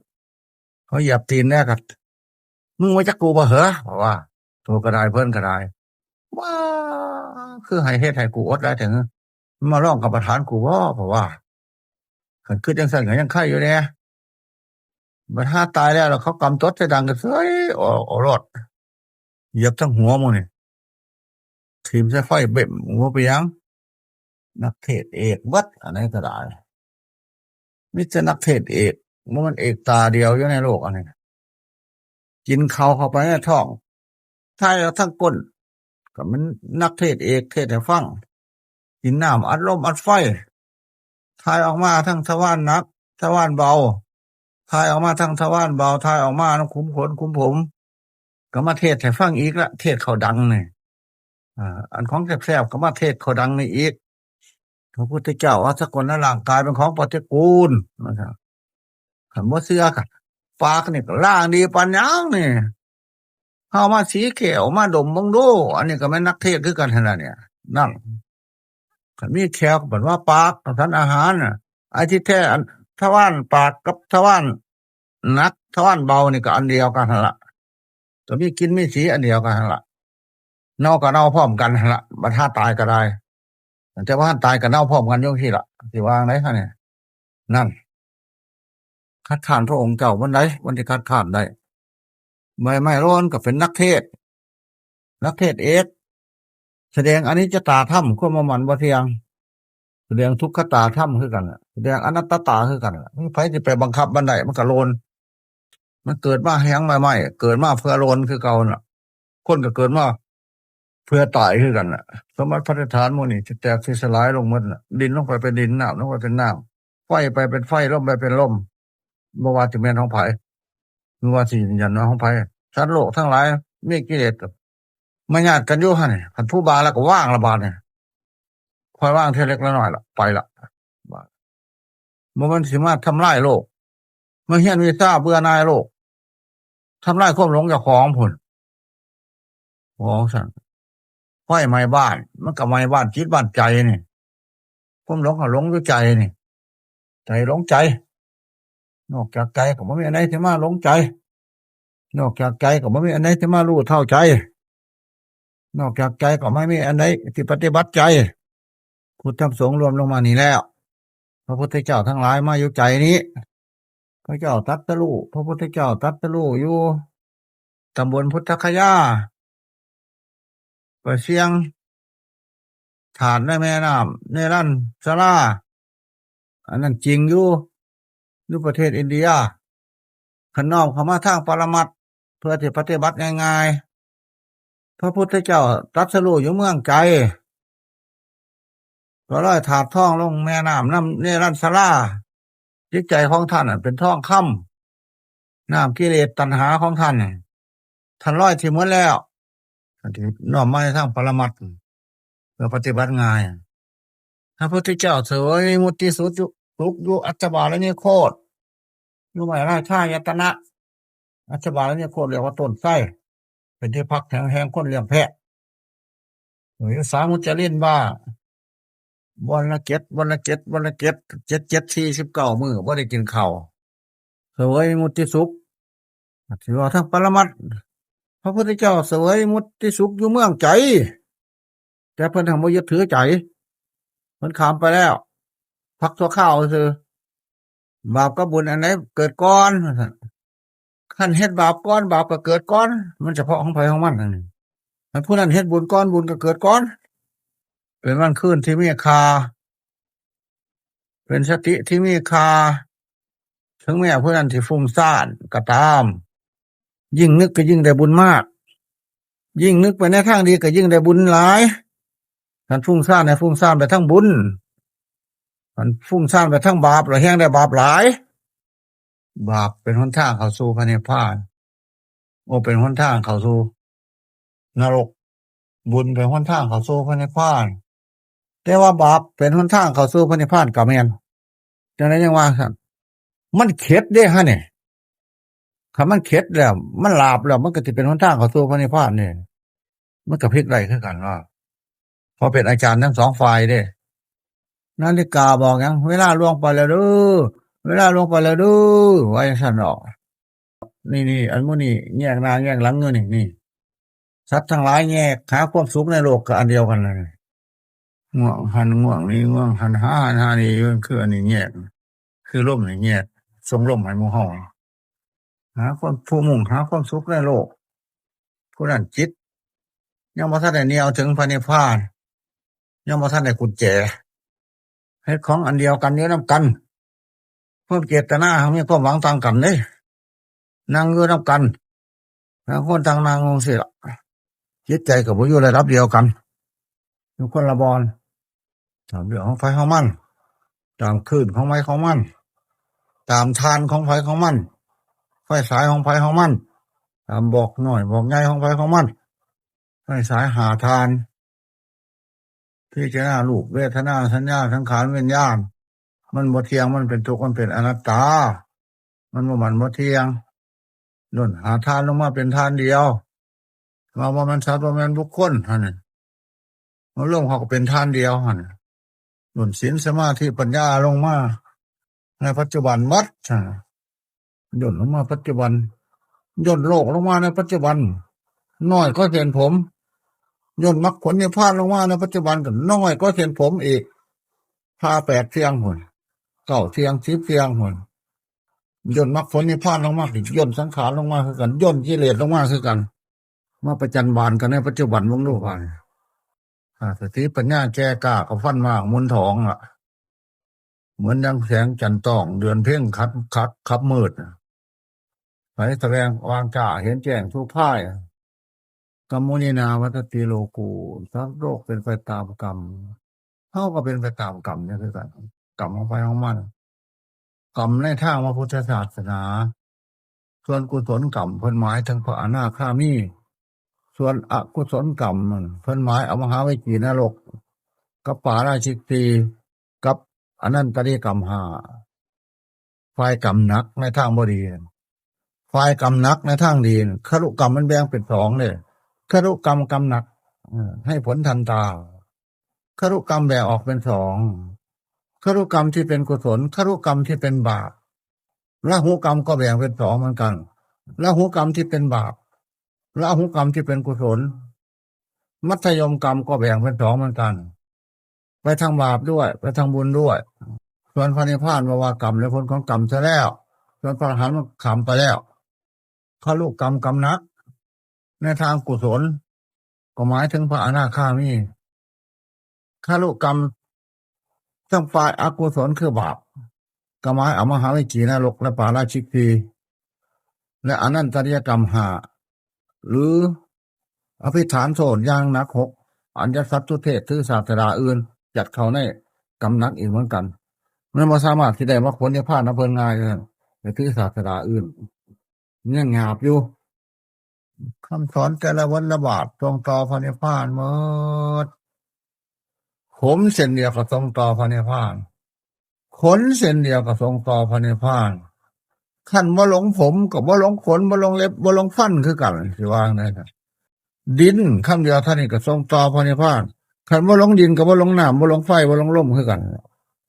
เขาเหยียบตีนแน่ก็มึงว่าจักกูบ่เหรอเพราะว่าโตก็ได้เพิ่นก็ได้ว้าคือให้เฮ็ดให้กูอดได้ถึงมาร้องกับประธานกูบ่เพราะว่าคันคิดจังซั่นก็ยังไคอยู่แหน่บัดหาตายแล้วเขากำตดใส่ดังก็เสยออกรถเหยียบทั้งหัวหมู่นี่ทิ่มใส่ไฟเบ้มหัวไปยังนักเทศน์เอกเบิดอันนั้นก็ได้มีแต่นักเทศน์เอกบ่มันเอกตาเดียวอยู่ในโลกอันนี้กินข้าวเข้าไปในท้องทายเอาทั้งก้นก็มันนักเทศน์เอกเทศน์ให้ฟังกินน้ำอัดลมอัดไฟทายออกมาทั้งทวารหนักทวารเบาทายออกมาทั้งทวารเบาทายออกมาทั้งขุมขนขุมผมก็มาเทศน์ให้ฟังอีกละเทศน์เขาดังนี่อันของแซ่บๆก็มาเทศน์เขาดังนี่อีกพระพุทธเจ้าว่าสกลร่างกายเป็นของปฏิกูลนะครับคันบ่เชื่อก็ ปากนี่ก็ล่างดีปานยังนี่เฮามาสีเขียวมาดมบังดูอันนี้ก็แม่นนักเทศน์คือกันหั่นน่ะเนี่ยนั่นคันมีแขวก็เปิดว่าปากทานอาหารน่ะไอ้ที่แท้อันทวารปากกับทวารหนักทวารเบานี่ก็อันเดียวกันหั่นล่ะก็มีกลิ่นมีสีอันเดียวกันหั่นล่ะเน่าก็เน่าพร้อมกันหั่นล่ะบัดถ้าตายก็ได้แต่ว่าตายก็เน่าพร้อมกันอยู่ที่ล่ะสิว่าจั่งใดคั่นเนี่ยนั่นคัดค้านพระองค์เจ้าวันใดวันที่คัดค้านได้ไม่ร้อนก็เป็นนักเทศน์เอกแสดงอนิจจตาธรรมความบ่มันบ่เที่ยงแสดงทุกขตาธรรมคือกันน่ะแสดงอนัตตาคือกันน่ะมีไผสิไปบังคับมันได้มันก็โลนมันเกิดมาแฮงใหม่ๆเกิดมาเพื่อโลนคือเก่าน่ะคนก็เกิดมาเพื่อตายคือกันน่ะสมบัติพระฐานหมู่นี้สิแตกสิสลายลงหมดน่ะดินลงไปเป็นดินน้ำลงไปเป็นน้ำไฟไปเป็นไฟลมไปเป็นลมบ่ว่าสิแม่นของไผบ่ว่าสิยืนยันว่าของไผสัตว์โลกทั้งหลายมีกิเลสมาญาติกันอยู่หั่นนี่คันผู้บาแล้วก็ว่างละบาดนี่ค่อยว่างเท่าเล็กละน้อยล่ะไปละบาดบ่มันสิมาทำลายโลกมาเฮียนวิชาเบื่อหน่ายโลกทำลายความหลงเจ้าของพุ่นของซั่นไฟไหม้บ้านมันก็ไหม้บ้านจิตบ้านใจนี่ความหลงก็หลงอยู่ใจนี่ใจหลงใจนอกจากใจก็บ่มีอันใดที่มาหลงใจนอกจากใจก็บ่มีอันใดที่มารู้เท่าใจนอกจากใจก็ไม่มีอันใดที่ปฏิบัติใจพุทธธรรมสงฆ์รวมลงมานี่แล้วพระพุทธเจ้าทั้งหลายมาอยู่ใจนี้พระเจ้าตรัสรู้พระพุทธเจ้าตรัสรู้อยู่ตำบลพุทธคยาประเสียงฐานในแม่น้ำเนรัญชราอันนั้นจริงอยู่ประเทศอินเดียขันน้อมเข้ามาทางปรมัตถ์เพื่อที่ปฏิบัติง่ายๆพระพุทธเจ้าตรัสรู้อยู่เมืองใจก็ร้อยถาดทองลงแม่น้ำน้ำเนรัญชราจิตใจของท่านเป็นทองคำน้ำกิเลสตัณหาของท่านท่านร้อยที่หมดแล้วท่านที่น้อมมาทางปรมัตถ์เพื่อปฏิบัติง่ายพระพุทธเจ้าเสวยมุตติสุขอยู่อัจฉบาลนิโคตอยู่ไม่ราชายตนะอัจฉบาลนิโคตเรียกว่าต้นไทรเป็นที่พักแห่งคนเลี้ยงแพะอยู่สามุจลินบ้าวันละเจ็ด749มื้อบ่ได้กินข้าวเสวยมุตติสุขถือว่าทั้งปรมัตถ์พระพุทธเจ้าเสวยมุตติสุขอยู่เมืองใจแต่เพิ่นทำบ่ยึดถือใจเพิ่นข้ามไปแล้วพักชั่วคราวซื่อบาปกับบุญอันไหนเกิดก่อนคันเฮ็ดบาปก่อนบาปก็เกิดก่อนมันเฉพาะของไผของมันนั่นอันผู้นั้นเฮ็ดบุญก่อนบุญก็เกิดก่อนเป็นวันคืนที่มีค่าเป็นสติที่มีค่าถึงแม้ผู้นั้นสิฟุ้งซ่านก็ตามยิ่งนึกก็ยิ่งได้บุญมากยิ่งนึกไปในทางดีก็ยิ่งได้บุญหลายคันฟุ้งซ่านให้ฟุ้งซ่านไปทั้งบุญคันฟุ้งซ่านไปทั้งบาปแล้วแฮงได้บาปหลายบาปเป็นหนทางเข้าสู่พระนิพพานเป็นหนทางเข้าสู่นรกบุญเป็นหนทางเข้าสู่พระนิพพานแต่ว่าบาปเป็นหนทางเข้าสู่พระนิพพานก็แม่นจังได๋ยังว่าซั่นมันเข็ดเด้ฮะนี่คันมันเข็ดแล้วมันลาบแล้วมันก็สิเป็นหนทางเข้าสู่พระนิพพานนี่มันก็พลิกได้คือกันว่าเพราะเป็นอาจารย์ทั้งสองฝ่ายเด้นาฬิกาบอกหยังเวลาล่วงไปแล้วเด้อเวลาล่วงไปแล้วเด้อว่าจังซั่นดอกนี่อันหมู่นี้แยกหน้าแยกหลังอยู่นี่สัตว์ทั้งหลายแยกหาความสุขในโลกก็อันเดียวกันเลยง่วงหันง่วงนี่ง่วงหันหานี่มันคืออันนี้แยกคือลมนี่แยกส่งลมให้หมู่เฮาหาความผู้มุ่งหาความสุขในโลกผู้นั้นจิตยังบ่ทันได้แนวถึงพระนิพพานยังบ่ทันได้กุญแจเฮ็ดของอันเดียวกันอยู่นำกันความเจตนาเฮามีความหวังต่างกันเด้นั่งอยู่นำกันต่างคนต่างนั่งจังซี่ล่ะจิตใจก็บ่อยู่ระดับเดียวกันอยู่คนละบอนตามเรื่องของไฟของมันตามคลื่นของไฟของมันตามทานของไฟของมันไฟสายของไฟของมันตามบอกน้อยบอกใหญ่ของไฟของมันไฟสายหาทานพิจารณารูปเวทนาสัญญาสังขารวิญญาณมันบ่เที่ยงมันเป็นทุกข์มันเป็นอนัตตามันบ่เที่ยง ย่นหาทานลงมาเป็นทานเดียวว่ามันสัตว์ว่ามันบุคคลฮะนี่มันร่วมเขาก็เป็นทานเดียวฮะนี่ย่นศีลสมาธิปัญญาลงมาในปัจจุบันมัดฮะย่นลงมาปัจจุบันย่นโลกลงมาในปัจจุบันน้อยก็เห็นผมย่นมรรคผลนิพพานลงมาในปัจจุบันก็น้อยก็เห็นผมอีกพา8เที่ยงหุ่น9เที่ยง10เที่ยงหุ่นย่นมรรคผลนิพพานลงมาอีกย่นสังขารลงมาคือกันย่นกิเลสลงมาคือกันมาประจันบานกันในปัจจุบันวงโลกกันสติปัญญาแก่กล้ากับฟันมากมุนทองอ่ะเหมือนดังแสงจันทร์ต้องเดือนเพ่งคับมืดไปแสดงวางจ่าเห็นแจ้งทุกพ่ายกรรมมุนีนาวัตติโลกูสักโลกเป็นไปตามกรรมเท่าก็เป็นไปตามกรรมเนี่ยคือกันกรรมของไปของมันกรรมในทางพระพุทธศาสนาส่วนกุศลกรรมเพิ่นหมายถึงพระอนาคามีส่วนอกุศลกรรมเพิ่นหมายเอามหาวิจีนรกกับปาราชิกตีกับอนันตริกรรม5ฝ่ายกรรมหนักในทางบดีฝ่ายกรรมหนักในทางดีครุกรรมมันแบ่งเป็น2เลยครุกรรมกรรมหนักให้ผลทันตาครุกรรมแบ่งออกเป็น2ครุกรรมที่เป็นกุศลครุกรรมที่เป็นบาปละหุกรรมก็แบ่งเป็น2เหมือนกันละหุกรรมที่เป็นบาปละหุกรรมที่เป็นกุศลมัธยมกรรมก็แบ่งเป็น2เหมือนกันไปทางบาปด้วยไปทางบุญด้วยส่วนพระนิพพานว่ากรรมและผลของกรรมซะแล้วส่วนพระอรหันต์ขำไปแล้วครุกรรมกรรมหนักในทางกุศลก็หมายถึงพระอนาคามีครุกรรมทั้งฝ่ายอกุศลคือบาปก็หมายเอามหาวิจีนรกและปาราชิกตีและอนันตริยกรรม5หรืออภิฐานโทษอย่างหนัก6อัญญสัตตุเทศถือศาสดาอื่นจัดเข้าในกรรมหนักอีกเหมือนกันมันบ่สามารถที่ได้มรรคผลนิพพานนำเพิ่นง่ายเลยแต่ถือศาสดาอื่นยังหยาบอยู่คำสอนแต่ละวันละบาทตรงต่อพระนิพพานหมดผมเส้นเดียวกับตรงต่อพระนิพพานขนเส้นเดียวกับตรงต่อพระนิพพานขั้นบ่หลงผมกับบ่หลงขนบ่หลงเล็บบ่หลงฟันคือกันสิว่าจั่งใดครับดินคำเดียวเท่านี้ก็ทรงต่อพระนิพพานคันบ่หลงดินกับบ่หลงน้ำบ่หลงไฟบ่หลงลมคือกัน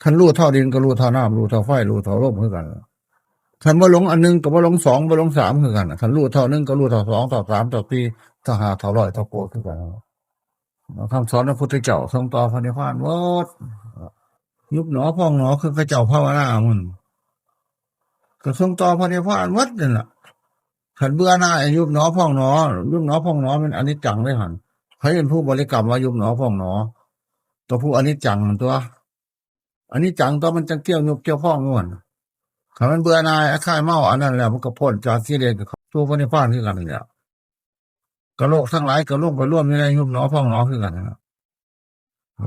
คันรู้เท่าดินก็รู้เท่าน้ำรู้เท่าไฟรู้เท่าลมคือกันคันบ่หลงอันนึงกับบ่หลง2บ่หลง3คือกันคันรู้เท่านึงก็รู้เท่า2เท่า3เท่า4เท่า5เท่า100เท่าโกฏคือกันคำสอนพระพุทธเจ้าทรงต่อพระนิพพานหมดยุบหนอพองหนอคือพระเจ้าภาวนามันก็ทรงต่อพระนิพพานหมดนั่นล่ะขันเบื่อหน้ายุบหนอพองหนอยุบหนอพองหนอมันอนิจจังได้หันใครเป็นผู้บริกรรมว่ายุบหนอพองหนอตัวผู้อนิจจังมันตัวอนิจจังตัวมันจังเกี่ยวยุบเกี่ยวพองนู่นขันมันเบื่อหน้าไอ้ข้ายเมาอันนั้นแหละมันก็พ้นจากที่เรียนกับตัวพระนิพพานคือกันเนี่ยกระโลกทั้งหลายกระโลกไปร่วมในยุบหนอพองหนอคือกันนะ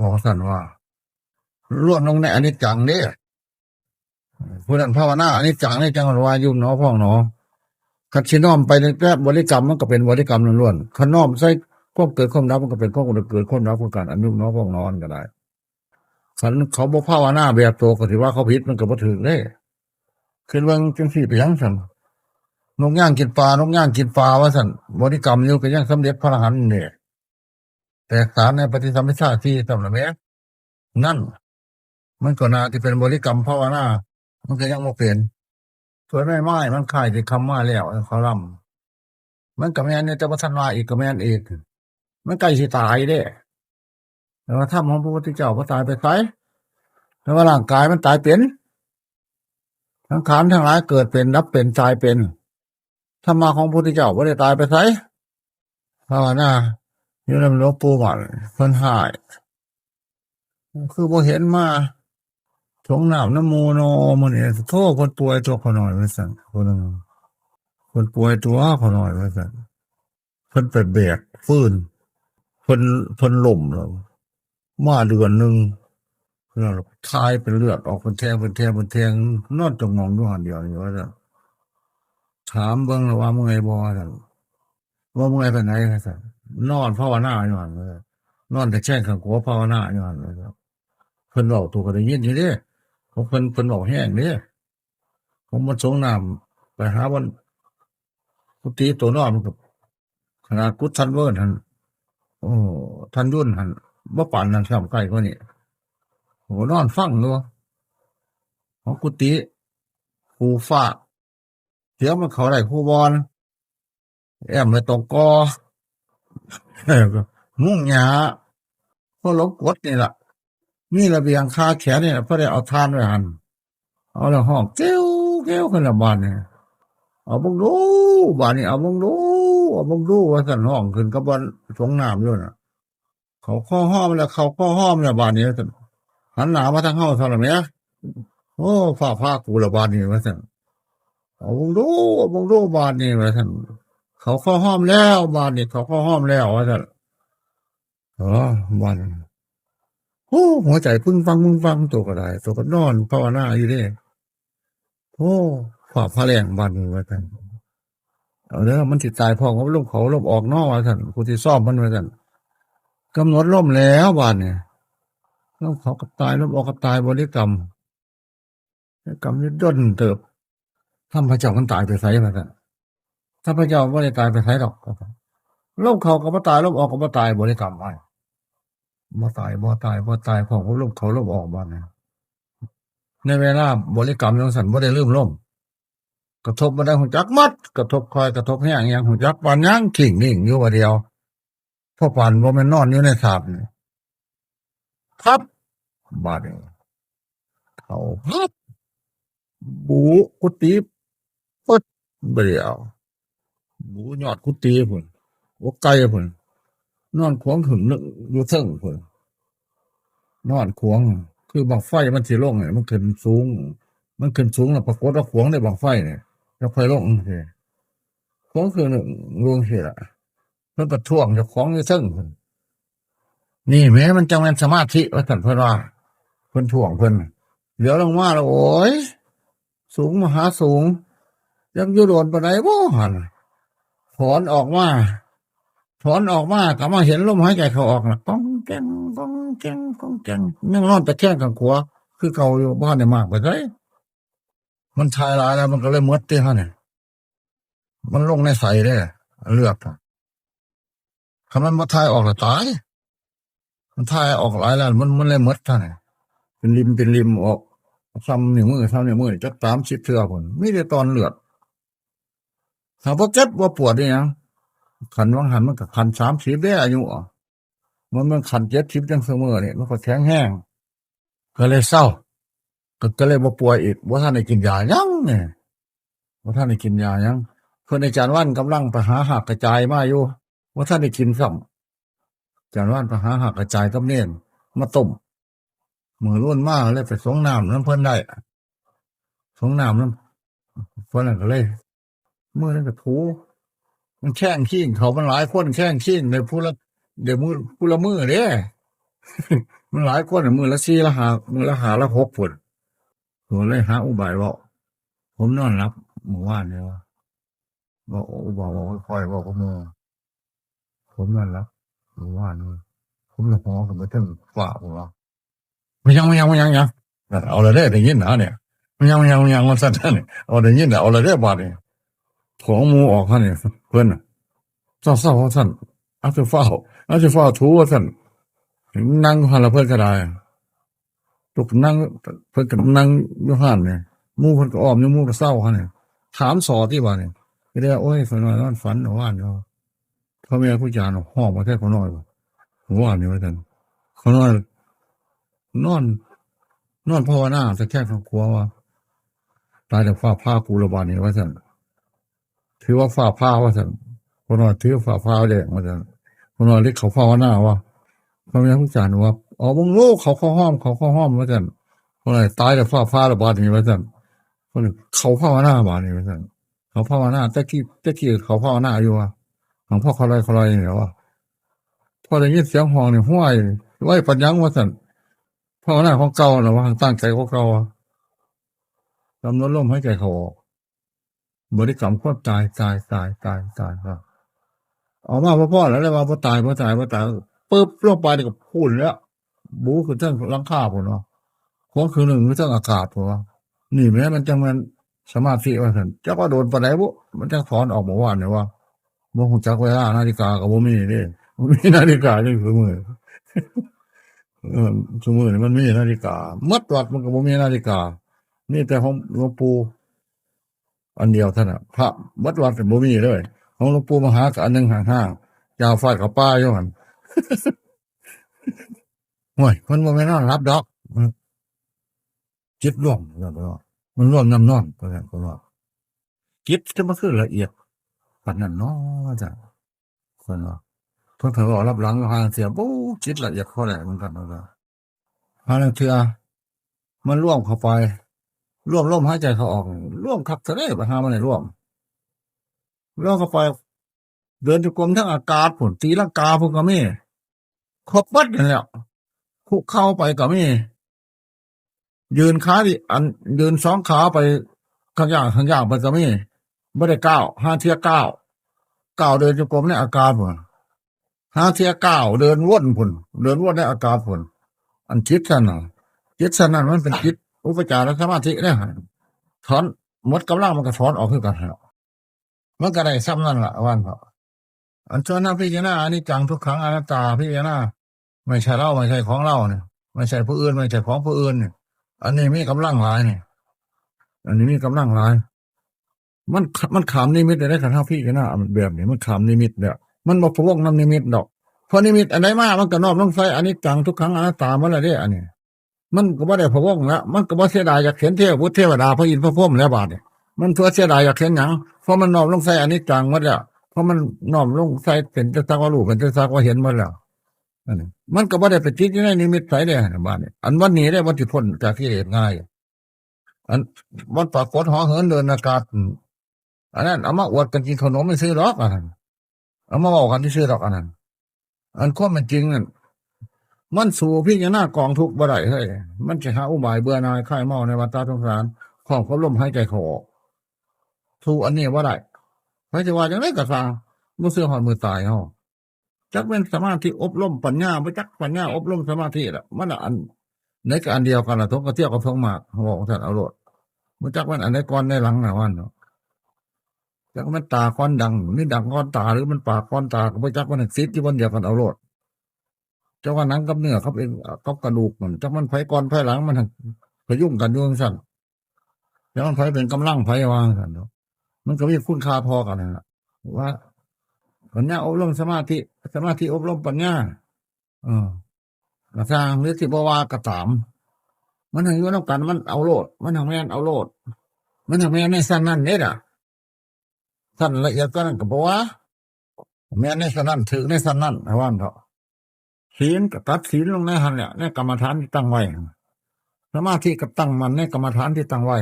บอกท่านว่าร่วมลงในอนิจจังเนี่ยผู้นั้นภาวนาอนิจจังนี่จังว่ายุบหนอพองหนอคันชิน้อมไปในแก้บริกรรมมันก็เป็นบริกรรมล้วนๆคันน้อมใส่ความเกิดความดับมันก็เป็นความเกิดความดับของการอนุโมทนาพองนอนก็ได้คันเขาบ่ภาวนาแบบโตก็ถือว่าเขาผิดมันก็บ่ถูกเด้ขึ้นเบิ่งจังซี่ไปยังซั่นนกย่างกินปลานกย่างกินปลาว่าซั่นบริกรรมอยู่ก็ยังสำเร็จพระอรหันต์นี่แต่สารในปฏิสัมภิทาที่ตำละแม้นั่นมันก็น่าที่เป็นบริกรรมภาวนามันก็ยังบ่เป็นส่วนไม้มันคล้ายสิคำมาแล้วเขาล่ำมันก็แม่นแต่ว่าท่านว่าอีกก็แม่นอีกมันใกล้สิตายเด้แต่ว่าธรรมของพระพุทธเจ้าบ่ตายไปไสแต่ว่าร่างกายมันตายเป็นสังขารทั้งหลายเกิดเป็นดับเป็นตายเป็นธรรมะของพระพุทธเจ้าบ่ได้ตายไปไสภาวนาอยู่นำหลวงปู่มั่นเพิ่นหายคือบ่เห็นมาสงน้ำน้ำมูโนมื้อนี้โทษคนป่วยตัวเขาหน่อยว่าซั่นคนนึงคนป่วยตัวเขาหน่อยว่าซั่นเพิ่นไปแบกฟืนเพิ่นล้มแล้วมาเดือนนึงเพิ่นทายเป็นเลือดออกเป็นแทงนอนจงงองอยู่หันเดียวนี่ว่าซั่นถามเบิ่งแล้วว่าเมื่อยบ่ซั่นว่าเมื่อยไปไหนซั่นนอนภาวนาอยู่หั่นว่านอนแต่แช่งข้างหัวภาวนาอยู่หั่นว่าเพิ่นเว้าตัวก็ได้ยินอยู่เด้ของเพิ่นเว้าแห้งเด้ผมมาสงน้ำไปหาวัน กุฏิตัวนอนมันก็ขนาดกุฏิทันเวิร์นหันโอ้ทันยุ่นหันบ่ปานนั้นซ้ำใกล้กว่านี้โหนอนฟังเนาะของกุฏิภูฟ้าเสียงมันเขาได้ผู้บอลแอมเลยตรงกอมุ่งหยาพวกหลงกดนี่ล่ะมีระเบียงคาแขนนี่ล่ะเพิ่นได้เอาทานไว้หั่นเอาแล้วห้องเก้วเก้วขึ้นละบาดนี่เอาเบิ่งดูบาดนี้เอาเบิ่งดูเอาเบิ่งดูว่าซั่นห้องขึ้นกับบ่สงน้ำอยู่น่ะเขาข้อห้อมแล้วเขาข้อห้อมแล้วบาดนี้ซั่นหันหน้ามาทางเฮาเท่านั้นแหมโอ้ฟ้าพากูละบาดนี้ว่าซั่นเอาเบิ่งดูเอาเบิ่งดูบาดนี้ว่าซั่นเขาข้อห้อมแล้วบาดนี้เขาข้อห้อมแล้วว่าซั่นบาดโอ้หัวใจพึ่งฟังตัวก็ได้ตัวก็นอนภาวนาอยู่เด้โอ้ฝ่าพระแรงบาดนี้ว่าซั่นเอาเด้อมันสิตายพร้อมกับลมเขาลมออกนอกว่าซั่นกูสิซ่อมมันว่าซั่นกำหนดลมแล้วบาดนี้ลมเขาก็ตายลมออกก็ตายบริกรรมนี่ด้นเติบถ้าพระเจ้ามันตายไปไสว่าซั่นถ้าพระเจ้าบ่ได้ตายไปไสดอกลมเขาก็บ่ตายลมออกก็บ่ตายบริกรรมไว้บ่ตายของลมเขาลมออกบาดนี้ในเวลาบริกรรมจังซั่นบ่ได้ลืมลมกระทบบ่ได้ฮู้จักหมดกระทบคอยกระทบแห้งหยังฮู้จักปานหยังขิงนิ่งอยู่ว่าเดียวพอปานบ่แม่นนอนอยู่ในสาบนี่พับบาดนี้เขาพับบูกุฏิปึ๊ดบ่ได้เอาบูยอดกุฏิพุ่นโอ้ไกลพุ่นนอนขวางถึงอยู่เทิงพุ่นนอนขวางคือบังไฟมันสิลงเนี่ยมันขึ้นสูงแล้วปรากฏว่าขวางได้บังไฟเนี่ยแล้วไฟลงจังซี่ขวางคือลงสิล่ะเพิ่นประท้วงเจ้าของอยู่เทิงพุ่นนี่แม้มันจังแม่นสมาธิว่าซั่นเพิ่นว่าเพิ่นท่วงเพิ่นเดี๋ยวลงมาแล้วโอ้ยสูงมหาสูงยังอยู่โดนปานใดบ่หั่นถอนออกมาก็มาเห็นลมหายใจเข้าออกน่ะก้องแก้งยังนอนตะแคงข้างขวาคือเก่าอยู่บ่ทันได้มากไปไสมันทายหลายแล้วมันก็เลยหมดติหั่นนี่มันลงในไสเด้เลือดคันมันบ่ทายออกแล้วตายมันทายออกหลายแล้วมันเลยหมดซั่นนี่เป็นริมออกซ้ำนิ้วมือนี่จัก30เทื่อพุ่นมีแต่ตอนเลือดถ้าบ่เจ็บบ่ปวดนี่หยังคันวังหันมันก็คัน30เด้อายุมันคัน70จังซุมื้อนี่มันก็แข็งแรงก็เลยเศร้าก็เลยบ่ป่วยอีกบ่ทันได้กินยาหยังนี่บ่ทันได้กินยาหยังเพิ่นอาจารย์วันกำลังไปหาหากกระจายมาอยู่บ่ทันได้กินซ้ำอาจารย์วันไปหาหากกระจายกับเน้นมาต้มมื้อรุ่นมาเลยไปสงน้ำนำเพิ่นได้สงน้ำนำเพิ่นนั่นก็เลยมื้อนั้นก็ถูมันแข้งขิ้งเขามันหลายคนแข้งขิ้งได้ผู้ละเดี๋ยวผู้ละมื้อเด้ มันหลายคนมื้อละ4ละ5มื้อละ5ละ6พุ่นก็เลยหาอุบายเว้าผมนอนหลับเมื่อวานนี่ว่าบอกค่อยๆเว้ากับหมู่ผมนอนหลับเมื่อวานนี้ผมละหอขึ้นไปถึงฟ้าพุ่นว่ามันยังเอาละเด้ได้ยินนะเนี่ยมันยังว่าซั่นนี่เอาได้ยินเอาละเด้บาดนี้ของหมู่ออกคั่นนี่เพิ่นน่ะเศร้าๆว่าซั่นเอาสิฟ้าวถูว่าซั่นนั่งอยู่หั่นละเพิ่นก็ได้ลุกนั่งเพิ่นก็นั่งอยู่หั่นนี่หมู่เพิ่นก็อ้อมอยู่หมู่ก็เศร้าหั่นนี่ถามสอติบาดนี้ก็ได้โอ้ยเพิ่นว่านอนฝันเมื่อวานอยู่พ่อแม่ผู้จารย์ฮ้องมาแท้เขาน้อยบ่เมื่อวานนี้ว่าซั่นเขาน้อยนอนภาวนาแต่แค่ข้างขวาว่าตายแล้วฟ้าผ่ากูละบาดนี้ว่าซั่นถือว่าฟ้าผ่าว่าซั่นคนน้อยถือฟ้าผ่าแดงว่าซั่นคนน้อยเรียกเขาภาวนาว่าพ่อแม่ผู้จารย์ว่าอ๋อบ่รู้เขาเข้าห้อมว่าซั่นคนน้อยตายแล้วฟ้าผ่าละบาดนี้ว่าซั่นคนเขาภาวนาบาดนี้ว่าซั่นเขาภาวนาแต่กี้เขาภาวนาอยู่ว่าหลวงพ่อเขาลอยนี่แหละว่าพอได้ยินเสียงฮ้องนี่ห้วยไว้ปัญญังว่าซั่นภาวนาของเก่าน่ะว่าตั้งใจของเก่ากำหนดลมหายใจเข้าออกบริกรรมความตายครับออกมาพอๆแล้วเลยว่าบ่ตายปึ๊บลงไปนี่ก็พูนแล้วบูขึ้นเทิงหลังคาพุ่นเนาะของคือหนึ่งคือเทิงอากาศพุ่นว่านี่แม้มันจังมัน สมาธิว่าซั่นจักว่าโดนปานใดบุมันจังถอนออกเมื่อวานนี่ว่าบ่ฮู้จักเวลานาฬิกาก็บ่มีเด้บ่มีนาฬิกาจังซุมื้อเออซุมื้อนี่มันมีนาฬิกาหมดวัดมันก็บ่มีนาฬิกามีแต่ของหลวงปู่อันเดียวเท่านั้นพระหมดวัดก็บ่มีเลยของหลวงปู่มหาก็อันหนึงห่างๆยาวฟาดกับป้าอยู่หั่นโอ้ยเพิ่นบ่แม่นนอนหลับดอกจิตรวมมันรวมน้ำนอนว่าซั่นเพิ่นว่าจิตจะมาคือละเอียดปานนั้นเนาะจ้ะเพิ่นว่าเพิ่นเว้ารับหลังหาเที่ยบูจิตละเอียดเข้าได้เหมือนกันว่าหาเที่ยมันร่วมเข้าไปร่วมลมหายใจเข้าออกร่วมคักซะเด้บ่หามันได้ร่วมเข้าไปเดินจงกรมทั้งอากาศพุ่นตีลังกาพุ่นก็มีครบเบิดนั่นแหละคุกเข้าไปก็มียืนขาดิอันยืน2ขาไปข้างย่างไปก็มีบ่ได้ก้าวหาเที่ยก้าวเดินจงกรมในอากาศพุ่นหาเที่ยก้าวเดินวนพุ่นเดินวนในอากาศพุ่นอันจิตซั่นน่ะจิตซั่นนั้นมันเป็นจิตอุปจารสมาธิเด้ถอนหมดกำลังมันก็ถอนออกคือกันแล้วมันก็ได้ซ้ำนั่นล่ะว่าซั่นอันส่วนนั้นพิจารณาอนิจจังทุกขังอนัตตาพิจารณาไม่ใช่เราไม่ใช่ของเราเนี่ยไม่ใช่ผู้อื่นไม่ใช่ของผู้อื่นเนี่ยอันนี้มีกำลังหลายเนี่ยอันนี้มีกำลังหลายมันขามนิมิตได้ขนาดพิจารณาแบบนี้มันขามนิมิตเนี่ยมันบ่พวกนำนิมิตดอกพอนิมิตอันไหนมามันก็นอบลงใส่อนิจจังทุกขังอนัตตาหมดแล้วเด้อันนี้มันก็บ่ได้พวกละมันก็บ่เสียดายอยากเห็นเทพบุตรเทวดาพระอินทร์พระพรหมแล้วบาดเนี่ยมันตัวเสียดายอยากเห็นหยังเพราะมันนอบลงใส่อนิจจังหมดแล้วเพราะมันน้อมลงใส่เป็นจะสักว่ารู้เป็นจะสักว่าเห็นหมดแล้วอันนี้มันก็บ่ได้ไปติดอยู่ในนิมิตใส่ได้บ้านนี้อันวันนี้ได้วันที่พ้นจากกิเลสง่ายอันวันปรากฏหอเหินเดินอากาศอันนั้นเอามาอวดกันกินขนมไม่ซื้อหรอกอันนั้นเอามาบอกกันที่ซื้อหรอกอันนั้นอันความเป็นจริงนั่นมันสู่พิจารณากองทุกข์บ่ได้เฮ้ยมันจะหาอุบายเบื่อหน่ายคลายเมาในวัฏสงสารของความลมหายใจเข้าออกสู่อันนี้บ่ได้เพราะจะว่าจังได๋ก็สร้างบ่เสื่อฮอดมือตายเฮาจักเป็นสมาธิอบรมปัญญาบ่จักปัญญาอบรมสมาธิล่ะมันอันไหนก็อันเดียวกันล่ะทงกระเทียบกับทงหมากบอกท่านเอาโลดบ่จักมันอันไหนก่อนในหลังน่ะว่าเนาะจักมันตาก่อนดังนี่ดังก่อนตาหรือมันปากก่อนตาก็บ่จักมันสิทธิ์ที่วันเดียวกันเอาโลดจักว่าหนังกับเนื้อเขาเป็นกับกระดูกมันจักมันไผก่อนไผหลังมันพยุ่งกันอยู่จังซั่นแล้วมันไผเป็นกำลังไผว่าจังซั่นเนาะมันก็มีคุณค่าพอกันนั่นล่ะว่าปัญญาอบรมสมาธิอบรมปัญญาสร้างหรือที่บ่ว่าก็ตามมันอยู่นำกันมันเอาโลดมันทางแม่นเอาโลดมันทางแม่นในสั้นนั้นเด้ล่ะสั้นละเอียดกว่านั้นก็บ่ว่าแม่นในสั้นนั้นถึงในสั้นนั้นว่าเถาะศีลก็ตัดศีลลงในหั่นแหละในกรรมฐานที่ตั้งไว้สมาธิก็ตั้งมันในกรรมฐานที่ตั้งไว้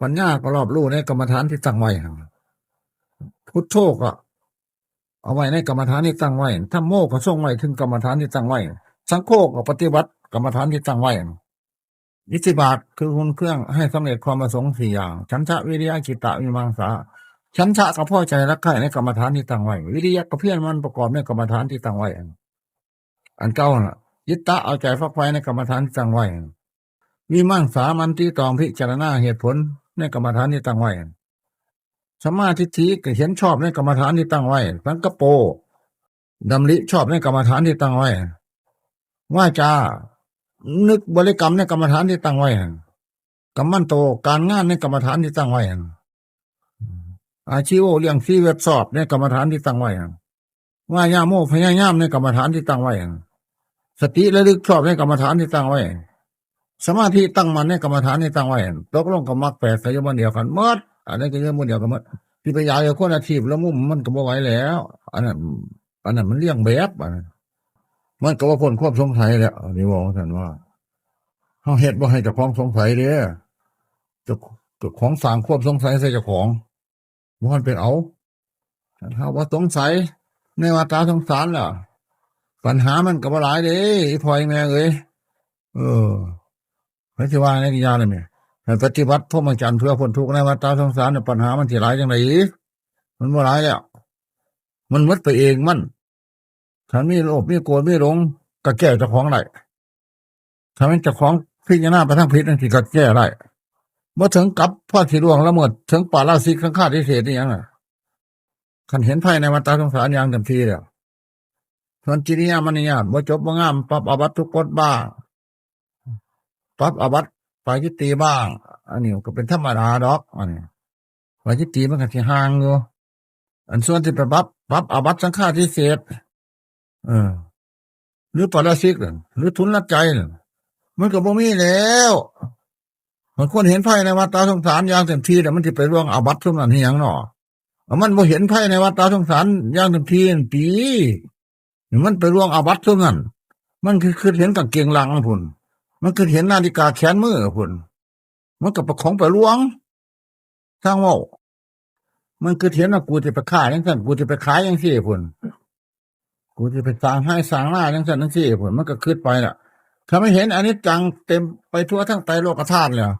ปัญญาก็รอบรู้ในกรรมฐานที่ตั้งไว้พุทโธก็เอาไว้ในกรรมฐานที่ตั้งไว้ธัมโมก็ทรงไว้ถึงกรรมฐานที่ตั้งไว้สังโฆก็ปฏิบัติกรรมฐานที่ตั้งไว้อิทธิบาทคือหุ่นเครื่องให้สำเร็จความประสงค์4อย่างฉันทะวิริยะจิตตะวิมังสาฉันทะก็พอใจรักใคร่ในกรรมฐานที่ตั้งไว้วิริยะก็เพียรมันประกอบในกรรมฐานที่ตั้งไว้อันเก่าน่ะจิตตะเอาใจฝักใฝ่ในกรรมฐานที่ตั้งไว้วิมังสามันที่ตองพิจารณาเหตุผลในกรรมฐานที่ตั้งไว้สัมมาทิฏฐิก็เห็นชอบในกรรมฐานที่ตั้งไว้สังกัปโปดำริชอบในกรรมฐานที่ตั้งไว้วาจานึกบริกรรมในกรรมฐานที่ตั้งไว้กัมมันโตการงานในกรรมฐานที่ตั้งไว้อาชีวะเลี้ยงชีวิตสอบในกรรมฐานที่ตั้งไว้ว่ายาโมพยายามในกรรมฐานที่ตั้งไว้สติระลึกชอบในกรรมฐานที่ตั้งไว้สมาธิตั้งมันในกรรมฐานที่ตั้งไว้ตกลงกับมรรค8สายมันเดียวกันหมดอันนี้ก็เรื่องมันเดียวกันหมดที่พยายามคนอาชีพแล้วมุมมันก็บ่ไหวแล้วอันนั้นมันเลี้ยงแบบมันก็ว่าพ้นความสงสัยแล้วนี่บอกท่านว่าเฮาเฮ็ดบ่ให้เจ้าของสงสัยเด้อเจ้าของสร้างความสงสัยใส่เจ้าของบ่มันเป็นเอาถ้าว่าสงสัยในวัฏสงสารล่ะปัญหามันก็บ่หลายเด้อีพ่อแม่เอ้ยเพิ่นสิว่าในกิยาเลยแม่ให้ปฏิบัติพรหมจรรย์เพื่อพ้นทุกข์ในวัฏสงสารปัญหามันสิหลายจังได๋มันบ่หลายแล้วมันหมดไปเองมันถ้ามีโลภมีโกรธมีหลงก็แก้เจ้าของได้ถ้ามันเจ้าของพิจารณาไปทางผิดนั่นสิก็แก้ได้ บ่ถึงกับพ่อสิล่วงละเมิดถึงปาราชิกสังฆาทิเศษนี่หยังน่ะคันเห็นภัยในวัฏสงสารอย่างเต็มที่แล้วส่วนจริยามารยาทบ่จบบ่งามปรับอาบัติทุกกฎบ้างปรับอาบัติปาจิตตีบ้างอันนี้ก็เป็นธรรมดาดอกอันนี้ปาจิตตีมันก็สิห่างอยู่อันส่วนที่ไปปรับอาบัติสังฆาทิเศษเออหรือปาราชิกน่ะหรือทุนละใจน่ะมันก็บ่มีแล้วมันควรเห็นภัยในวัฏสงสารอย่างเต็มที่แต่มันสิไปล่วงอาบัติซุมนั้นอีหยังเนาะมันบ่เห็นภัยในวัฏสงสารอย่างเต็มที่นั่นปีมันไปล่วงอาบัติซุมนั้นมันคือเห็นกางเกงหลังพุ่นมันคือเห็นนาฬิกาแขนมือพุ่นมันก็ประของไปล่วงทางเว้ามันคือเห็นว่ากูสิไปฆ่าจังซั่นกูสิไปขายจังซี่พุ่นกูสิไปสร้างให้สร้างหน้าจังซั่นจังซี่พุ่นมันก็คิดไปล่ะถ้าไม่เห็นอนิจจังเต็มไปทั่วทั้งไตรโลกธาตุแล้ว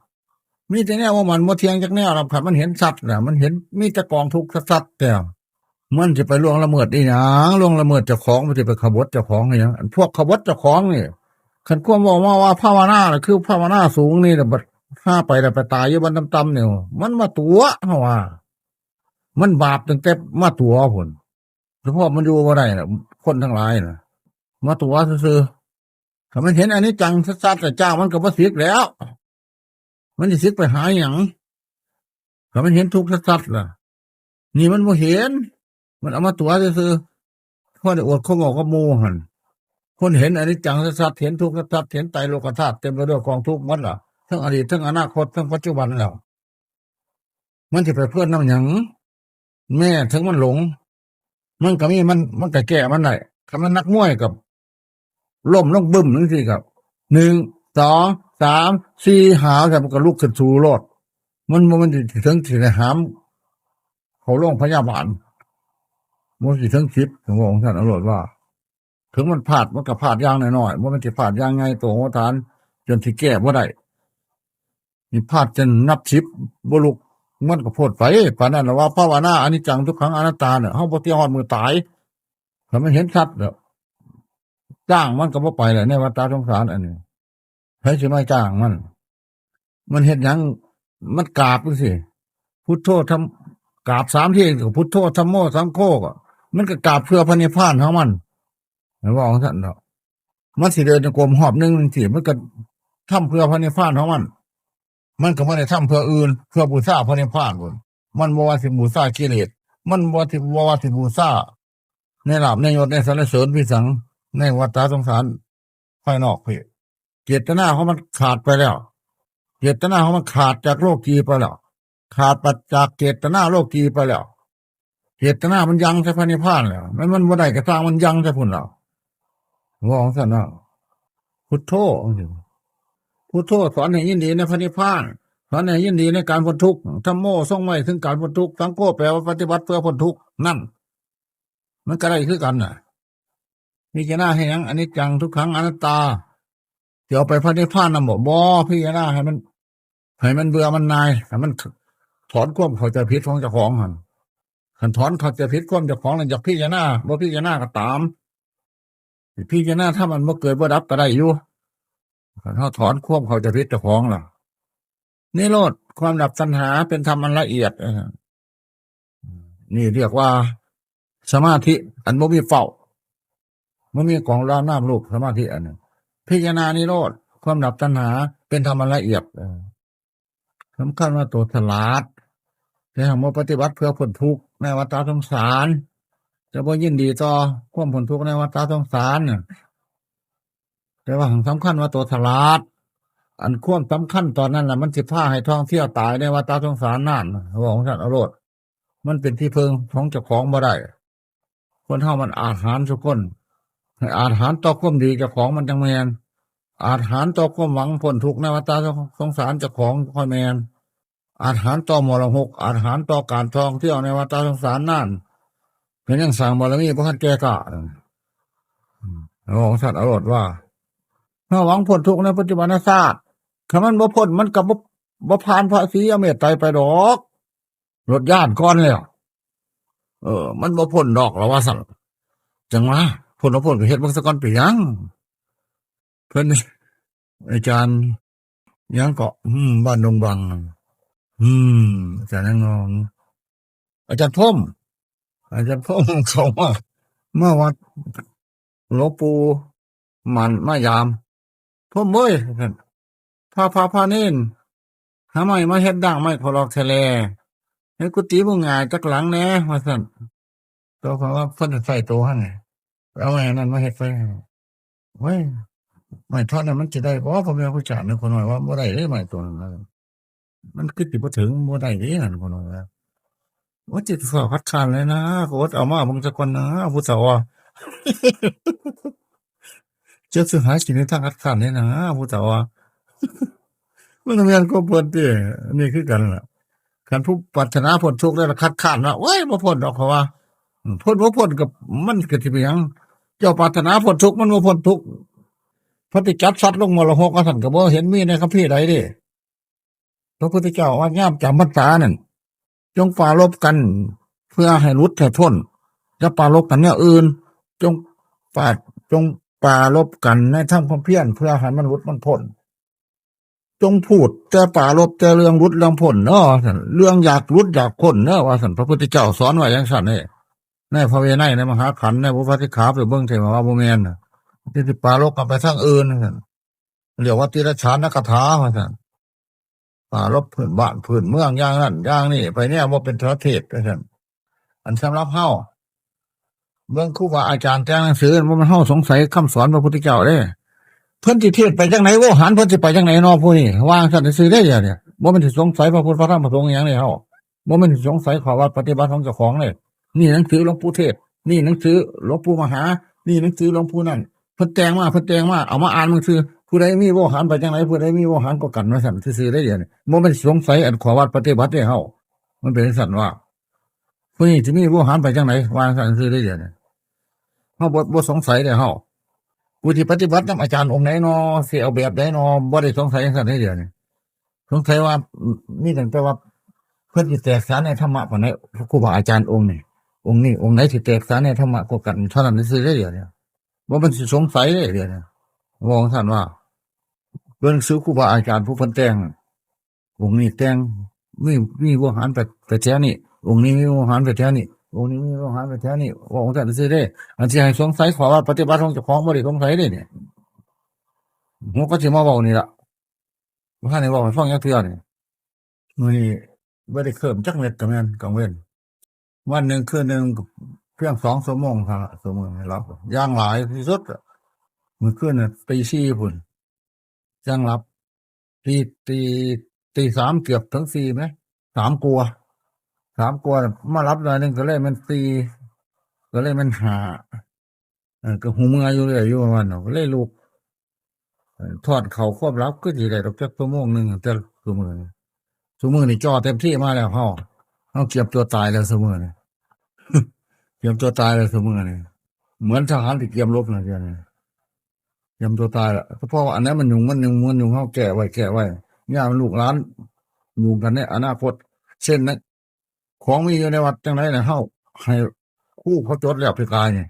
มีแต่แนวว่ามันบ่เที่ยงจักแนวครับมันเห็นสัตว์น่ะมันเห็นมีแต่กองทุกข์สัตว์แต่มันจะไปล่วงละเมิดอีหยังล่วงละเมิดเจ้าของมันจะไปขบฏเจ้าของอีหยังอันพวกขบฏเจ้าของนี่คันความว่าภาวนาน่ะคือภาวนาสูงนี่น่ะบัดถ้าไปแล้วไปตายอยู่บนต่ำๆนี่มันมาตัวเฮาว่ามันบาปตั้งแต่มาตัวพุ่นเฉพาะมันอยู่บ่ได้น่ะคนทั้งหลายน่ะมาตัวซื่อๆถ้ามันเห็นอนิจจังสัตว์ๆเจ้ามันก็บ่สิกแล้วมันสิสิกไปหาหยังถ้ามันเห็นทุกข์สัตว์ๆล่ะนี่มันบ่เห็นมันเอามาตัวซื่อๆพอได้อวดเขาบอกกับหมู่หั่นคนเห็นอนิจจังสัตว์เห็นทุกข์สัตว์เห็นไตรโลกธาตุเต็มไปด้วยกองทุกข์หมดล่ะทั้งอดีตทั้งอนาคตทั้งปัจจุบันแล้วมันสิไปเพื่อนนำหยังแม่ถึงมันหลงมันก็มีมันก็แก้มันได้คันมันนักมวยกับล้มลงบึ้มจังซี่ครับ1 2 3 4 5ครับมันก็ลุกขึ้นสู่โลดมันสิถึงสิได้หามเขาโรงพยาบาลมันสิถึง10ถึงว่าของท่านอรรถว่าถึงมันพลาดมันก็พลาดอย่างน้อยๆมันสิพลาดอย่างไงตัวหัวฐานจนสิแก้บ่ได้นี่พลาดจนนับ10บ่ลุกมันก็โพดไปปานนั้นล่ะว่าภาวนาอนิจจังทุกขังอนัตตาเนี่ยเฮาบ่เที่ยวฮอดมือตายถ้ามันเห็นชัดแล้วจ้างมันก็บ่ไปแหละในวัฏสงสารอันนี้ไผสิมาจ้างมันเฮ็ดหยังมันกราบจังซี่พุทโธทำกราบ3ทีก็พุทโธธัมโมสังโฆก็มันก็กราบเพื่อพระนิพพานของมันว่าของท่านเนาะมันสิเดินจงกรมหอบนึงจังซี่มันก็ทำเพื่อพระนิพพานของมันก็บ่ได้ทำเพื่ออื่นเพื่อบูชาพระนิพพานพุ่นมันบ่ว่าสิบูชากิเลสมันบ่ว่าสิบูชาในลาภในยศในสรรเสริญวิสังในวัฏสงสารภายนอกพี่เจตนาของมันขาดไปแล้วเจตนาของมันขาดจากโลกีไปแล้วขาดปัจจากเจตนาโลกีไปแล้วเจตนามันยังใส่พระนิพพานแล้วมันบ่ได้กระทางมันยังใส่พุ่นแล้วว่าของท่านเนาะพุทโธพุทโธสอนให้ยินดีในพระนิพพานสอนให้ยินดีในการพ้นทุกข์ธัมโมทรงไว้ถึงการพ้นทุกข์สังโฆแปลว่าปฏิบัติเพื่อพ้นทุกข์นั่นมันก็ได้คือกันน่ะพิจารณาให้หยังอนิจจังทุกขังอนัตตาเดี๋ยวไปพระนิพพานนำบ่พิจารณาให้มันเบื่อมันนายให้มันถอนความเข้าใจผิดของเจ้าของหั่นคันถอนเข้าใจผิดความเจ้าของแล้วอยากพิจารณาบ่พิจารณาก็ตามพิจารณาถ้ามันบ่เกิดบ่ดับก็ได้อยู่คันเฮาถอนความเข้าใจผิดเจ้าของล่ะนิโรธความดับตัณหาเป็นธรรมอันละเอียดนี่เรียกว่าสมาธิอันบ่มีเฝ้ามันมีกองล้อมน้ำลูกสมาธิอันนึงพิจารณานิโรธความดับตัณหาเป็นธรรมอันละเอียดสำคัญว่าตัวฉลาดแต่หากว่าปฏิบัติเพื่อพ้นทุกข์ในวัฏสงสารจะบ่ยินดีต่อความพ้นทุกข์ในวัฏสงสารแต่ว่าสำคัญว่าตัวฉลาดอันความสำคัญตอนนั้นน่ะมันสิพาให้ท่องเที่ยวตายในวัฏสงสารนั่นว่าของท่านอรรถมันเป็นที่พึ่งของเจ้าของบ่ได้คนเฮามันอาหารทุกคนให้อาหารต่อความดีเจ้าของมันจังแม่นอาหารต่อความหวังพ้นทุกข์ในวัฏสงสารเจ้าของค่อยแม่นอาหารต่อมรหกอาหารต่อการท่องเที่ยวในวัฏสงสารนั่นเป็นยังสร้างบารมีบ่ทันแก่กล้าของท่านอรรถว่าถ้าหวังพ้นทุกข์ในปัจจุบันชาติถ้ามันบ่พ้นมันก็บ่ผ่านพระศรีอเมตไตรไปดอกรถย่านก่อนแล้วมันบ่พ้นดอกแล้วว่าซั่นจังว่าพ้นบ่พ้นก็เฮ็ดเบิ่งซะก่อนไปยังเพิ่นอาจารย์ยังเกาะบ้านดงบัง อืมอาจารย์นั่งงงอาจารย์พ่มอาจารย์พ่มเขาว่าเมื่อวัดหลวงปู่มันมายามพ่มเอ้ยพาเน้นหาไม่มาเฮ็ดดังไม่ขอลอกทะเลให้กุฏิบ่งายจักหลังแหน่ว่าซั่นตัวเพราะว่าเพิ่นใส่ตัวหั่นไงเอาไงนั่นมาเฮ็ดไฟให้เว้ยไม่ทอดนั้นมันสิได้บ่พ่อแม่ครูอาจารย์นึกคนน้อยว่าบ่ได้เด้ไม้ตัวนั้นนะมันคือสิบ่ถึงบ่ได้เด้นั่นคนน้อยว่าว่าจิตสอบคัดค้านเลยนะโคตรเอามาเบิ่งจักก่อนนะผู้สาวว่าเจ้าสิหากินในทางคัดค้านเลยนะผู้สาวว่ามันแม่นก็เพิ่นติอันนี้คือกันล่ะคันผู้ปรารถนาพ้นทุกข์แล้วคัดค้านว่าโอ้ยบ่พ้นดอกเขาว่าพ้นบ่พ้นก็มันก็สิเป็นหยังเจ้าปรารถนาพ้นทุกข์มันบ่พ้นทุกข์พระติจัดสัตว์ลงมรหกท่านก็บ่เห็นมีในคัมภีร์ใดเด้พระพุทธเจ้าว่ายามจำพรรษานั่นจงปรารภกันเพื่อให้หลุดให้พ้นอย่าปรารภกันแนวอื่นจงปราจงปรารภกันในทำความเพียรเพื่อให้มันหลุดมันพ้นจงพูดแต่ปรารภแต่เรื่องหลุดเรื่องพ้นเนาะท่านเรื่องอยากหลุดอยากพ้นเนาะว่าท่านพระพุทธเจ้าสอนไว้จังซั่นนี่ในพระวินัยในมหาขันธ์ในพระปฏิขาไปเบิ่งเทว่าบ่แม่นน่ะที่สิปรารภกันไปทางอื่นนั่นเรียกว่าติรฉานคถาว่าซั่นปรารภพื้นบ้านพื้นเมืองอย่างนั้นอย่างนี้ไปเนี่ยบ่เป็นประเทศว่าซั่นอันสำหรับเฮาเบิ่งครูบาอาจารย์แต่งหนังสือบ่มันเฮาสงสัยคำสอนพระพุทธเจ้าเด้เพิ่นสิเทศไปจังไหนโวหารเพิ่นสิไปจังไหนเนาะผู้นี้วางซั่นซื่อได้เนี่ยบ่แม่นสิสงสัยพระพุทธพระธรรมพระสงฆ์หยังเลยเฮาบ่แม่นสิสงสัยข้อวัดปฏิบัติของเจ้าของเลยนี่หนังสือหลวงปู่เทศนี่หนังสือหลวงปู่มหานี่หนังสือหลวงปู่นั่นเพิ่นแต่งมาเอามาอ่านมันคือผู้ใดมีโวหารไปจังไหนผู้ใดมีโวหารก็กันว่าซั่นซื่อได้เนี่ยบ่แม่นสิสงสัยอันข้อวัดปฏิบัติเด้เฮามันเป็นซั่นว่าผู้นี้สิมีโวหารไปจังไหนวางซั่นซื่อได้เนี่ยเฮาบ่สงสัยเด้เฮา ผู้ที่ปฏิบัตินำอาจารย์องค์ไหนเนาะสิเอาแบบใดเนาะบ่ได้สงสัยจังซั่นเดียวนี่สงสัยว่ามีตั้งแต่ว่าเพิ่นสิแตกฉานในธรรมะปานใดครูบาอาจารย์องค์นี้องค์ไหนสิแตกฉานในธรรมะกว่ากันเท่านั้นซื่อเด้อเดี๋ยวนี้บ่มันสิสงสัยเด้อเดี๋ยวนี้มองท่านว่าเบิ่งซื้อครูบาอาจารย์ผู้เพิ่นแต่งองค์นี้แต่งมีมีวิหารไปแถวนี้องค์นี้มีวิหารไปแถวนี้องค์นี้มีวิหารไปแถวนี้ว่าองค์ท่านซื่อเด้อันที่ให้สงสัยขอว่าปฏิบัติของเจ้าของบ่ได้สงสัยเด้เนี่ยผมก็สิมาเว้านี่ล่ะบ่ทันได้เว้าให้ฟังจักเทื่อนี่มื้อนี้บ่ได้เคิ้มจักเม็ดก็แม่นกังเว้นวันหนึ่งคืนหนึ่งเพียง2 ชั่วโมงเท่านั้นชั่วโมงให้หลับอย่างหลายที่สุดอะมื้อคืนน่ะตี4พุ่นจังหลับตีตีตี3เกือบถึง4ไหม3กว่า3กว่ามาหลับหน่อยหนึ่งก็เลยมัน4ก็เลยมัน5ก็หูเมื่อยอยู่เรื่อยอยู่ประมาณนั้นก็เลยลุกถอดเข้าควบหลับก็สิได้ดอกจักชั่วโมงหนึงแต่ซุมื้อนี้ซุมื้อนี้จ่อเต็มที่มาแล้วเฮาเก็บตัวตายแล้วซุมื้อนี้เก็บตัวตายแล้วซุมื้อนี้เหมือนทหารที่เตรียมรบน่ะเดี๋ยวนี้เตรียมตัวตายแล้วเพราะว่าอันนั้นมันยุ่งเฮาแก้ไว้ยามลูกหลานอยู่กันในอนาคตเช่นนั้นของมีอยู่ในวัดจังได๋น่ะเฮาให้ครูเขาจดแล้วพี่กายนี่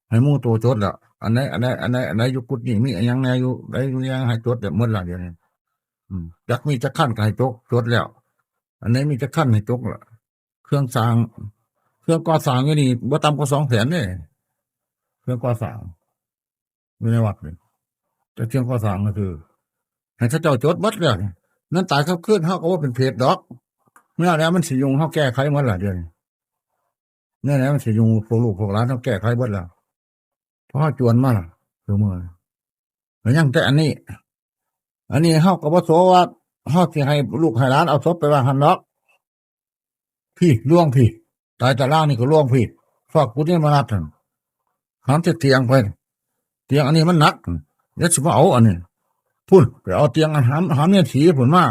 ให้หมู่โตจดแล้วอันไหนอยู่กุดนี่มีอิหยังแหน่อยู่ได้อยู่ยังให้จดแบบหมดแล้วเดี๋ยวนี้จักมีจักคั่นก็ให้จดแล้วอันไหนมีจักคั่นให้จดล่ะเครื่องสร้างเครื่องก่อสร้างอยู่นี่บ่ต่ำกว่า200,000เด้เครื่องก่อสร้างอยู่ในวัดนี่แต่เครื่องก่อสร้างก็คือให้เขาเจ้าจดหมดแล้วนี่นั้นตายครับคืนเฮาก็บ่เป็นเพศดอกเมื่อแล้วมันสิยุ่งเฮาแก้ไขหมดแล้วเดี๋ยวนี้เนี่ยแล้วมันสิยุ่งพวกลูกพวกหลานเฮาแก้ไขหมดแล้วเพราะเฮาจวนมาล่ะคือมื้อแล้วยังแต่อันนี้เฮาก็บ่โสว่าเฮาสิให้ลูกให้หลานเอาศพไปวางหั่นดอกพี่ล่วงพี่ตายตะล่างนี่ก็ล่วงพี่ฟอกกุฏิมานัดหั่นหันแต่เตียงไปเตียงอันนี้มันหนักเดี๋ยวสิมาเอาอันนี้พุ่นไปเอาเตียงอันหามเนี่ยถีพุ่นมา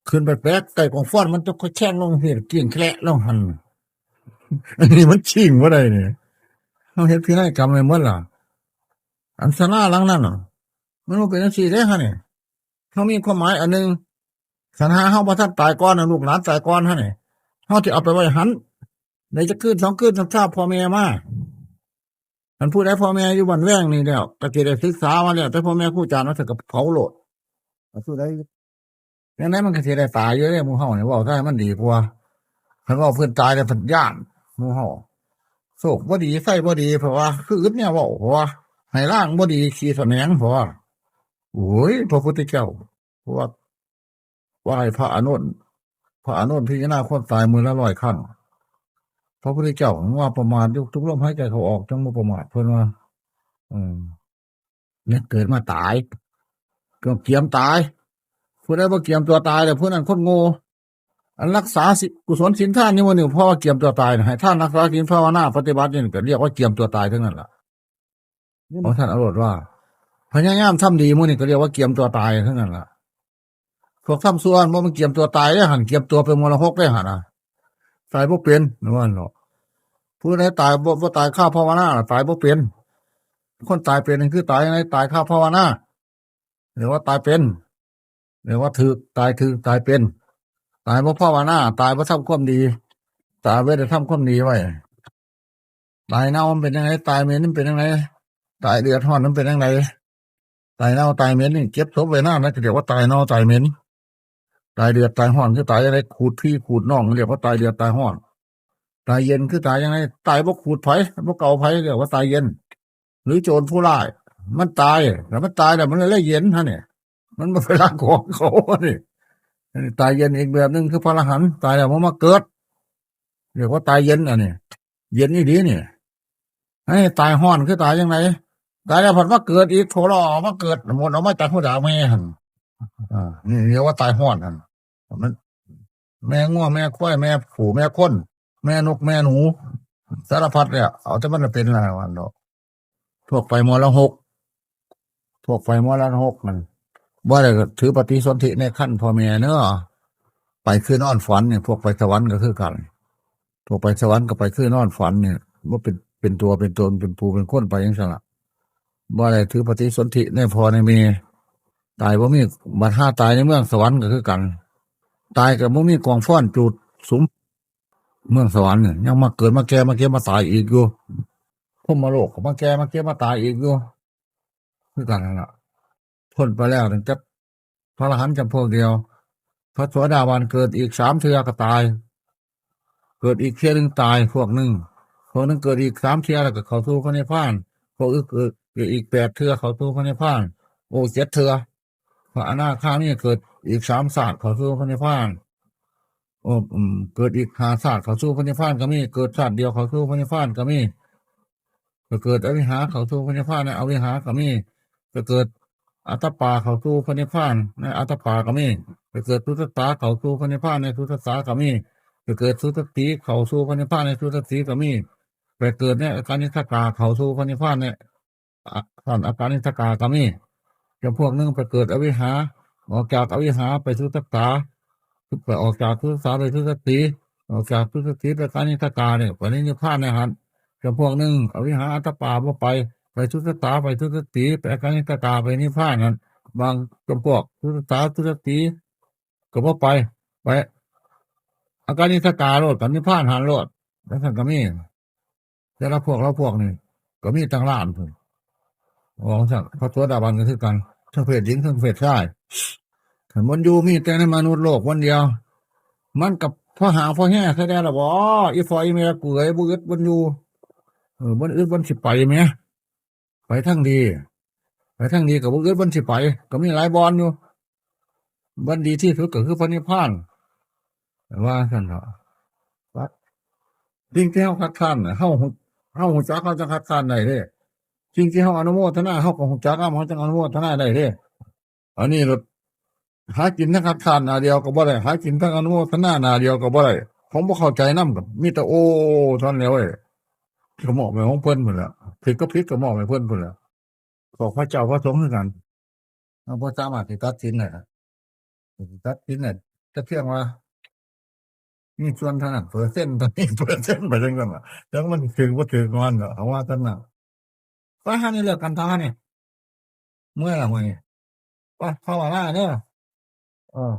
ขึ้นไปแป๊กใกล้กองฟ้อนมันจะค่อยแช่งลงสิเกี่ยงแคละลงหั่นอันนี้มันชิงบ่ได้นี่เฮาเฮ็ดพินัยกรรมไว้หมดล่ะอันศาลาหลังนั้นน่ะมันบ่เป็นจังซี่เด้คั่นนี่เฮามีความหมายอันนึงคันหาเฮาบ่ทันตายก่อนลูกหลานตายก่อนหั่นนี่เฮาสิเอาไปไว้หันได้จักคืน2คืนถ้าพ่อแม่มาคันผู้ใดพ่อแม่อยู่บ้านแว้งนี่แล้วก็สิได้ศึกษามาแล้วแต่พ่อแม่ครูอาจารย์ว่าถ้าก็เผาโลดผู้ใด อย่างนั้นมันก็สิได้ตายอยู่เด้หมู่เฮาเนี่ยเว้าได้มันดีกว่าคันเว้าเพิ่นตายแล้วเพิ่นย้านหมู่เฮาโชคบ่ดีไฟบ่ดีเพราะว่าคืออึดเนี่ยเว้าเพราะว่าให้ร่างบ่ดีขี้แสนงเพราะว่าโอ้ยพระพุทธเจ้าเพราะว่าไหว้พระอานนท์พระอานนท์พิจารณาคนตายมื้อละ100ครั้งพระพุทธเจ้าว่าประมาทอยู่ทุกลมหายใจเข้าออกจังบ่ประมาทเพิ่นว่าอืมเนี่ยเกิดมาตายก็เกียมตายผู้ใดบ่เกียมตัวตายแล้วผู้นั้นคนโง่อันรักษากุศลศีลทานนี่มันนี่เพราะว่าเกียมตัวตายนะให้ท่านรักษาศีลภาวนาปฏิบัตินี่ก็เรียกว่าเกียมตัวตายทั้งนั้นล่ะเพราะท่านอรรถว่าพยายามทำดีมื้อนี่ก็เรียกว่าเกียมตัวตายทั้งนั้นล่ะพวกทำชั่วมันเกียมตัวตายได้หั่นเกียมตัวเป็นมรณะได้หั่นน่ะตายบ่เป็นนั่นว่าเนาะผู้ใดตายบ่ตายข้าภาวนาตายบ่เป็นคนตายเป็นนั่นคือตายในตายข้าภาวนาหรือว่าตายเป็นหรือว่าถูกตายเป็นตายบ่ภาวนาตายบ่ทำความดีตายไว้ได้ทำความดีไว้ตายเน่ามันเป็นยังไงตายเหม็นมันเป็นยังไงตายเดือดร้อนมันเป็นยังไงตายเน่าตายเหม็นนี่เก็บศพไว้นานนะเรียกว่าตายเน่าตายเหม็นตายเดือดตายร้อนคือตายยังไงขูดพี่ขูดน้องเรียกว่าตายเดือดตายร้อนตายเย็นคือตายยังไงตายบ่ขูดไผบ่เกาไผเรียกว่าตายเย็นหรือโจรผู้ร้ายมันตายแล้วมันตายแล้วมันเลยเย็นฮะเนี่ยมันบ่ไปรักของเขานี่ตายเย็นอีกแบบนึงคือพระอรหันต์ตายแล้วมันมาเกิดเรียกว่าตายเย็นอันนี้เย็นนี่ดีนี่ให้ตายห้อนคือตายยังไงตายแล้วผัดมาเกิดอีกโถรอมาเกิดหมดเอามาจากหัวดาวแม่หันนี่เรียกว่าตายห้อนหันมันแม่ง่วแม่ควายแม่ผูแม่ค้นแม่นกแม่หนูสารพัดเนี่ยเอาแต่มันเป็นอะไรวันเนาะพวกไฟมรหกพวกไฟมรหกมันว่าอะไรก็ถือปฏิสนธิในขั้นพ่อแม่เนอะไปคือนอนฝันเนี่ยพวกไปสวรรค์ก็คือกันพวกไปสวรรค์ก็ไปคือนอนฝันเนี่ยว่าเป็นตัวเป็นตนเป็นปูเป็นคนไปยังไงล่ะว่าอะไรถือปฏิสนธิในพ่อในแม่ตายว่ามีบัดห้าตายในเมืองสวรรค์ก็คือกันตายกับว่ามีกองฟ้อนจุดสุมเมืองสวรรค์เนี่ยยังมาเกิดมาแก่มาเก็บมาตายอีกอยู่พุ่มมาโลกมาแก่มาเก็บมาตายอีกอยู่คือกันนั่นแหละพ้นไปแล้วถึงจะพระอรหันต์จำพวกเดียวพระโสดาบันเกิดอีก3 เทื่อก็ตายเกิดอีกเทื่อนึงตายพวกนึงเกิดอีก3 เทื่อแล้วก็เข้าสู่พระนิพพานพวกเกิดอีก8 เทื่อเข้าสู่พระนิพพานโอ้7 เทื่อพระอนาคามีเกิดอีก3 ศาสตร์เข้าสู่พระนิพพานโอ้เกิดอีก5 ศาสตร์เข้าสู่พระนิพพานก็มีเกิดชาติเดียวเข้าสู่พระนิพพานก็มีก็เกิดอวิหาเข้าสู่พระนิพพานในอวิหาก็มีก็เกิดอัตตปาเข้าสู่พระนิพพานในอัตตปาก็มีก็เกิดทุตตาเข้าสู่พระนิพพานในทุตตาก็มีก็เกิดสุตติเข้าสู่พระนิพพานในสุตติก็มีไปเกิดเนี่ยอาการนิสกาเข้าสู่พระนิพพานเนี่ยท่านอาการนิสกาก็มีจำพวกนึงไปเกิดอวิหาออกจากอวิหาไปสุตตาไปออกจากสุตตาไปสุตติออกจากสุตติไปการนิสกาเนี่ยไปนิพพานในหันจำพวกนึงอวิหาอัตตปาบ่ไปสุตตาไปสุตติไปอาการนิสกาไปนิพพานนั้นบางจำพวกสุตตาสุตติก็บ่ไปอาการนิสกาโลดกับนิพพานหันโลดแล้วท่านก็มีแต่ละพวกนี่ก็มีตั้งล้านเพิ่นของท่านพระโสดาบันก็คือกันทั้งเพศหญิงทั้งเพศชายถ้ามันอยู่มีแต่ในมนุษย์โลกวันเดียวมันกับพ่อหางพ่อแห่แค่ได้ละบ่อีฟอยอีเมียกูเอ้ยบ่อึดมันอยู่มันอึดมันสิไปแหมไปทั้งดีกับบ่อึดมันสิไปก็มีหลายบอนอยู่บันดีที่สุดก็คือพระนิพพานว่าซั่นเถาะจริงที่เฮาคัดค้านน่ะเฮาฮู้จักเขาจะคัดค้านได้เด้จริงที่เฮาอนุโมทนาเฮาก็ฮู้จักเฮาจังอนุโมทนาได้เด้อันนี้รถหากินทั้งคัดค้านหน้าเดียวก็บ่ได้หากินทั้งอนุโมทนาหน้าเดียวก็บ่ได้ผมบ่เข้าใจนำก็มีแต่โอ้เท่านั้นแหละเว้ยก็มอบให้ของเพิ่นพุ่นล่ะผิดก็ผิดก็มอบให้เพิ่นพุ่นล่ะบอกพระเจ้าพระสงฆ์คือกันเราบ่สามารถสิตัดสินได้ตัดสินได้แต่เพียงว่ามีส่วนเท่านั้นเปอร์เซ็นต์ตอนนี้เปอร์เซ็นต์ไปจังซั่นล่ะจักมันถึงบ่ถึงมันเนาะเอาว่าซั่นน่ะไปหานี่เลิกกันทานี่เมื่อยล่ะมื้อนี้ไปภาวนาเด้อเออ